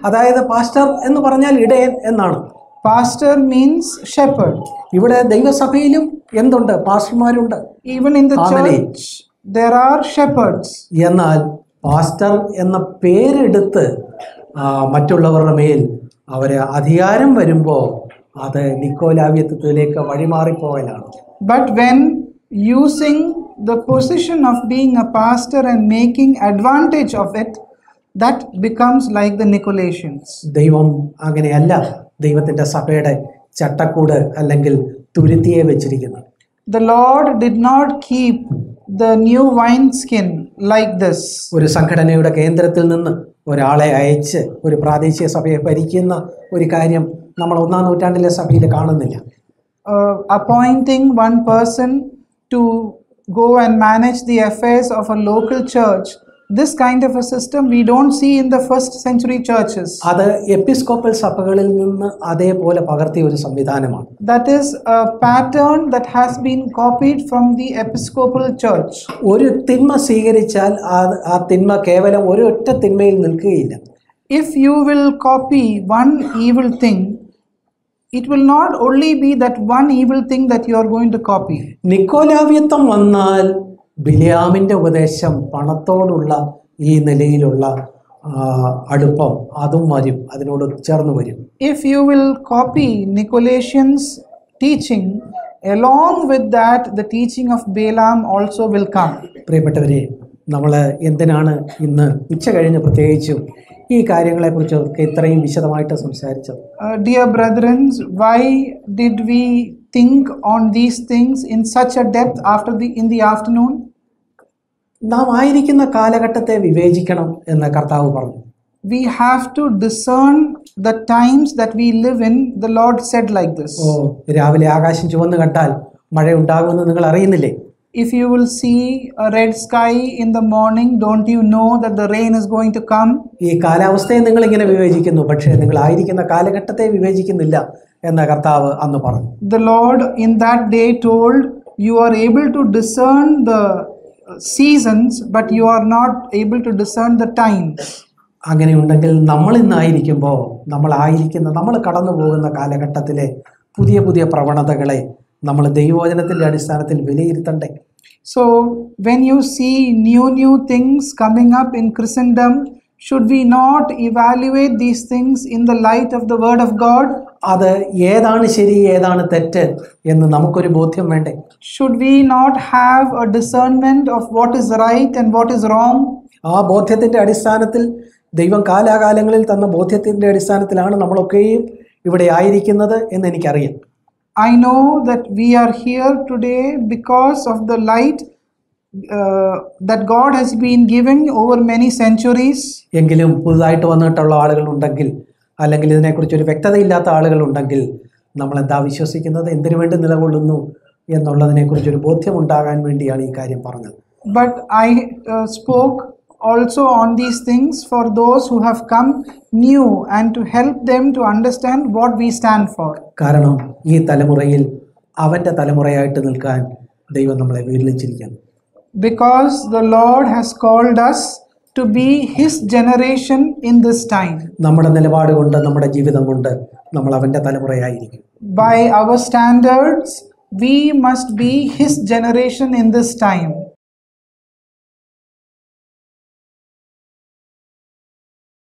[SPEAKER 1] അതായത് പാസ്റ്റർ എന്ന് പറഞ്ഞാൽ ഇടയൻ എന്നാണ്.
[SPEAKER 2] Pastor means shepherd.
[SPEAKER 1] ഇവിടെ ദൈവസഭയിലും എന്തുണ്ട്? പാസ്റ്റർമാരുണ്ട്.
[SPEAKER 2] Even in the church there are shepherds.
[SPEAKER 1] എന്നാൽ പാസ്റ്റർ എന്ന പേരെടുത്ത് മറ്റുള്ളവരുടെ മേൽ അവരെ അധികാരം വരുമ്പോൾ അത് നിക്കോലാവ്യത്വത്തിലേക്ക് വഴിമാറിപ്പോകലാണ്.
[SPEAKER 2] But when using the position of being a pastor and making advantage of it, that becomes like the Nicolaitans.
[SPEAKER 1] ദൈവം അങ്ങനെയല്ല ദൈവത്തിൻ്റെ സഭയുടെ ചട്ടക്കൂട് അല്ലെങ്കിൽ തുരുത്തിയെ വെച്ചിരിക്കുന്നത്.
[SPEAKER 2] The Lord did not keep the new wineskin like this.
[SPEAKER 1] ഒരു സംഘടനയുടെ കേന്ദ്രത്തിൽ നിന്ന് ഒരാളെ അയച്ച് ഒരു പ്രാദേശിക സഭയെ ഭരിക്കുന്ന ഒരു കാര്യം നമ്മൾ 1-ാം നൂറ്റാണ്ടിലെ സഭയിൽ കാണുന്നില്ല.
[SPEAKER 2] Appointing one person to go and manage the affairs of a local church, this kind of a system we don't see in the first century churches.
[SPEAKER 1] അത് എപ്പിസ്കോപ്പൽ സഭകളിൽ നിന്ന് അതേപോലെ പകർത്തിയ ഒരു സംവിധാനമാണ്.
[SPEAKER 2] That is a pattern that has been copied from the episcopal church.
[SPEAKER 1] ഒരു തിന്മ സ്വീകരിച്ചാൽ ആ തിന്മ കേവലം ഒരു ഒറ്റ തിന്മയിൽ നിൽക്കുകയില്ല.
[SPEAKER 2] If you will copy one evil thing, it will not only be that one evil thing that you are going to copy.
[SPEAKER 1] നിക്കോലാവ്യത്വം വന്നാൽ ബിലിയാമിൻ്റെ ഉപദേശം, പണത്തോടുള്ള ഈ നിലയിലുള്ള അടുപ്പം അതും വരും, അതിനോട് ചേർന്ന് വരും.
[SPEAKER 2] If you will copy Nicolaitans' teaching, along with that the teaching of Balaam also will come.
[SPEAKER 1] പ്രിയപ്പെട്ടവരെ, നമ്മൾ എന്തിനാണ് ഇന്ന് ഉച്ച കഴിഞ്ഞ് പ്രത്യേകിച്ചും ഈ കാര്യങ്ങളെക്കുറിച്ചൊക്കെ ഇത്രയും വിശദമായിട്ട് സംസാരിച്ചത്?
[SPEAKER 2] Dear brethren, why did we think on these things in such a depth in the afternoon?
[SPEAKER 1] നാം ആയിരിക്കുന്ന കാലഘട്ടത്തെ വിവേചിക്കണം എന്ന് കർത്താവ് പറഞ്ഞു.
[SPEAKER 2] We have to discern the times that we live in. The Lord said like this.
[SPEAKER 1] രാവിലെ ആകാശം ചുവന്ന് കണ്ടാൽ മഴ ഉണ്ടാകുമെന്ന് നിങ്ങൾ അറിയുന്നില്ലേ?
[SPEAKER 2] If you will see a red sky in the morning, don't you know that the rain is going to come?
[SPEAKER 1] ഈ കാലാവസ്ഥയെ നിങ്ങൾ ഇങ്ങനെ വിവേചിക്കുന്നു, പക്ഷേ നിങ്ങൾ ആയിരിക്കുന്ന കാലഘട്ടത്തെ വിവേചിക്കുന്നില്ല എന്ന് കർത്താവ് അന്ന് പറഞ്ഞു.
[SPEAKER 2] The Lord in that day told, you are able to discern the seasons, but you are not able to discern the times.
[SPEAKER 1] അങ്ങനെയുണ്ടെങ്കിൽ നമ്മൾ ഇന്നായിരിക്കുമ്പോൾ നമ്മൾ കടന്നു പോകുന്ന കാലഘട്ടത്തിലെ പുതിയ പുതിയ പ്രവണതകളെ നമ്മൾ ദൈവവചനത്തിൻ്റെ അടിസ്ഥാനത്തിൽ വിലയിരുത്തണ്ടേ?
[SPEAKER 2] So when you see new things coming up in Christendom, should we not evaluate these things in the light of the word of God?
[SPEAKER 1] അത് ഏതാണ് ശരി ഏതാണ് തെറ്റ് എന്ന് നമുക്കൊരു ബോധ്യം വേണ്ടേ?
[SPEAKER 2] Should we not have a discernment of what is right and what is wrong?
[SPEAKER 1] ആ ബോധ്യത്തിൻ്റെ അടിസ്ഥാനത്തിൽ, ദൈവം കാലാകാലങ്ങളിൽ തന്ന ബോധ്യത്തിൻ്റെ അടിസ്ഥാനത്തിലാണ് നമ്മളൊക്കെയും ഇവിടെ ആയിരിക്കുന്നത് എന്ന് എനിക്കറിയാം.
[SPEAKER 2] I know that we are here today because of the light that God has been giving over many centuries.
[SPEAKER 1] എങ്കിലും പുതുതായിട്ട് വന്നിട്ടുള്ള ആളുകളുണ്ടെങ്കിൽ, അല്ലെങ്കിൽ ഇതിനെക്കുറിച്ചൊരു വ്യക്തതയില്ലാത്ത ആളുകളുണ്ടെങ്കിൽ, നമ്മൾ എന്താ വിശ്വസിക്കുന്നത്, എന്തിനു വേണ്ടി നിലകൊള്ളുന്നു എന്നുള്ളതിനെക്കുറിച്ചൊരു ബോധ്യം ഉണ്ടാകാൻ വേണ്ടിയാണ് ഈ കാര്യം പറഞ്ഞത്.
[SPEAKER 2] But I spoke also on these things for those who have come new and to help them to understand what we stand for.
[SPEAKER 1] കാരണം ഈ തലമുറയിൽ അവൻ്റെ തലമുറയായിട്ട് നിൽക്കാൻ ദൈവം നമ്മളെ വിളിച്ചിരിക്കുന്നു.
[SPEAKER 2] Because the Lord has called us to be His generation in this time.
[SPEAKER 1] നമ്മുടെ നിലപാട് കൊണ്ട്, നമ്മുടെ ജീവിതം കൊണ്ട് നമ്മൾ അവൻ്റെ തലമുറയായിരിക്കും.
[SPEAKER 2] By our standards, we must be His generation in this time.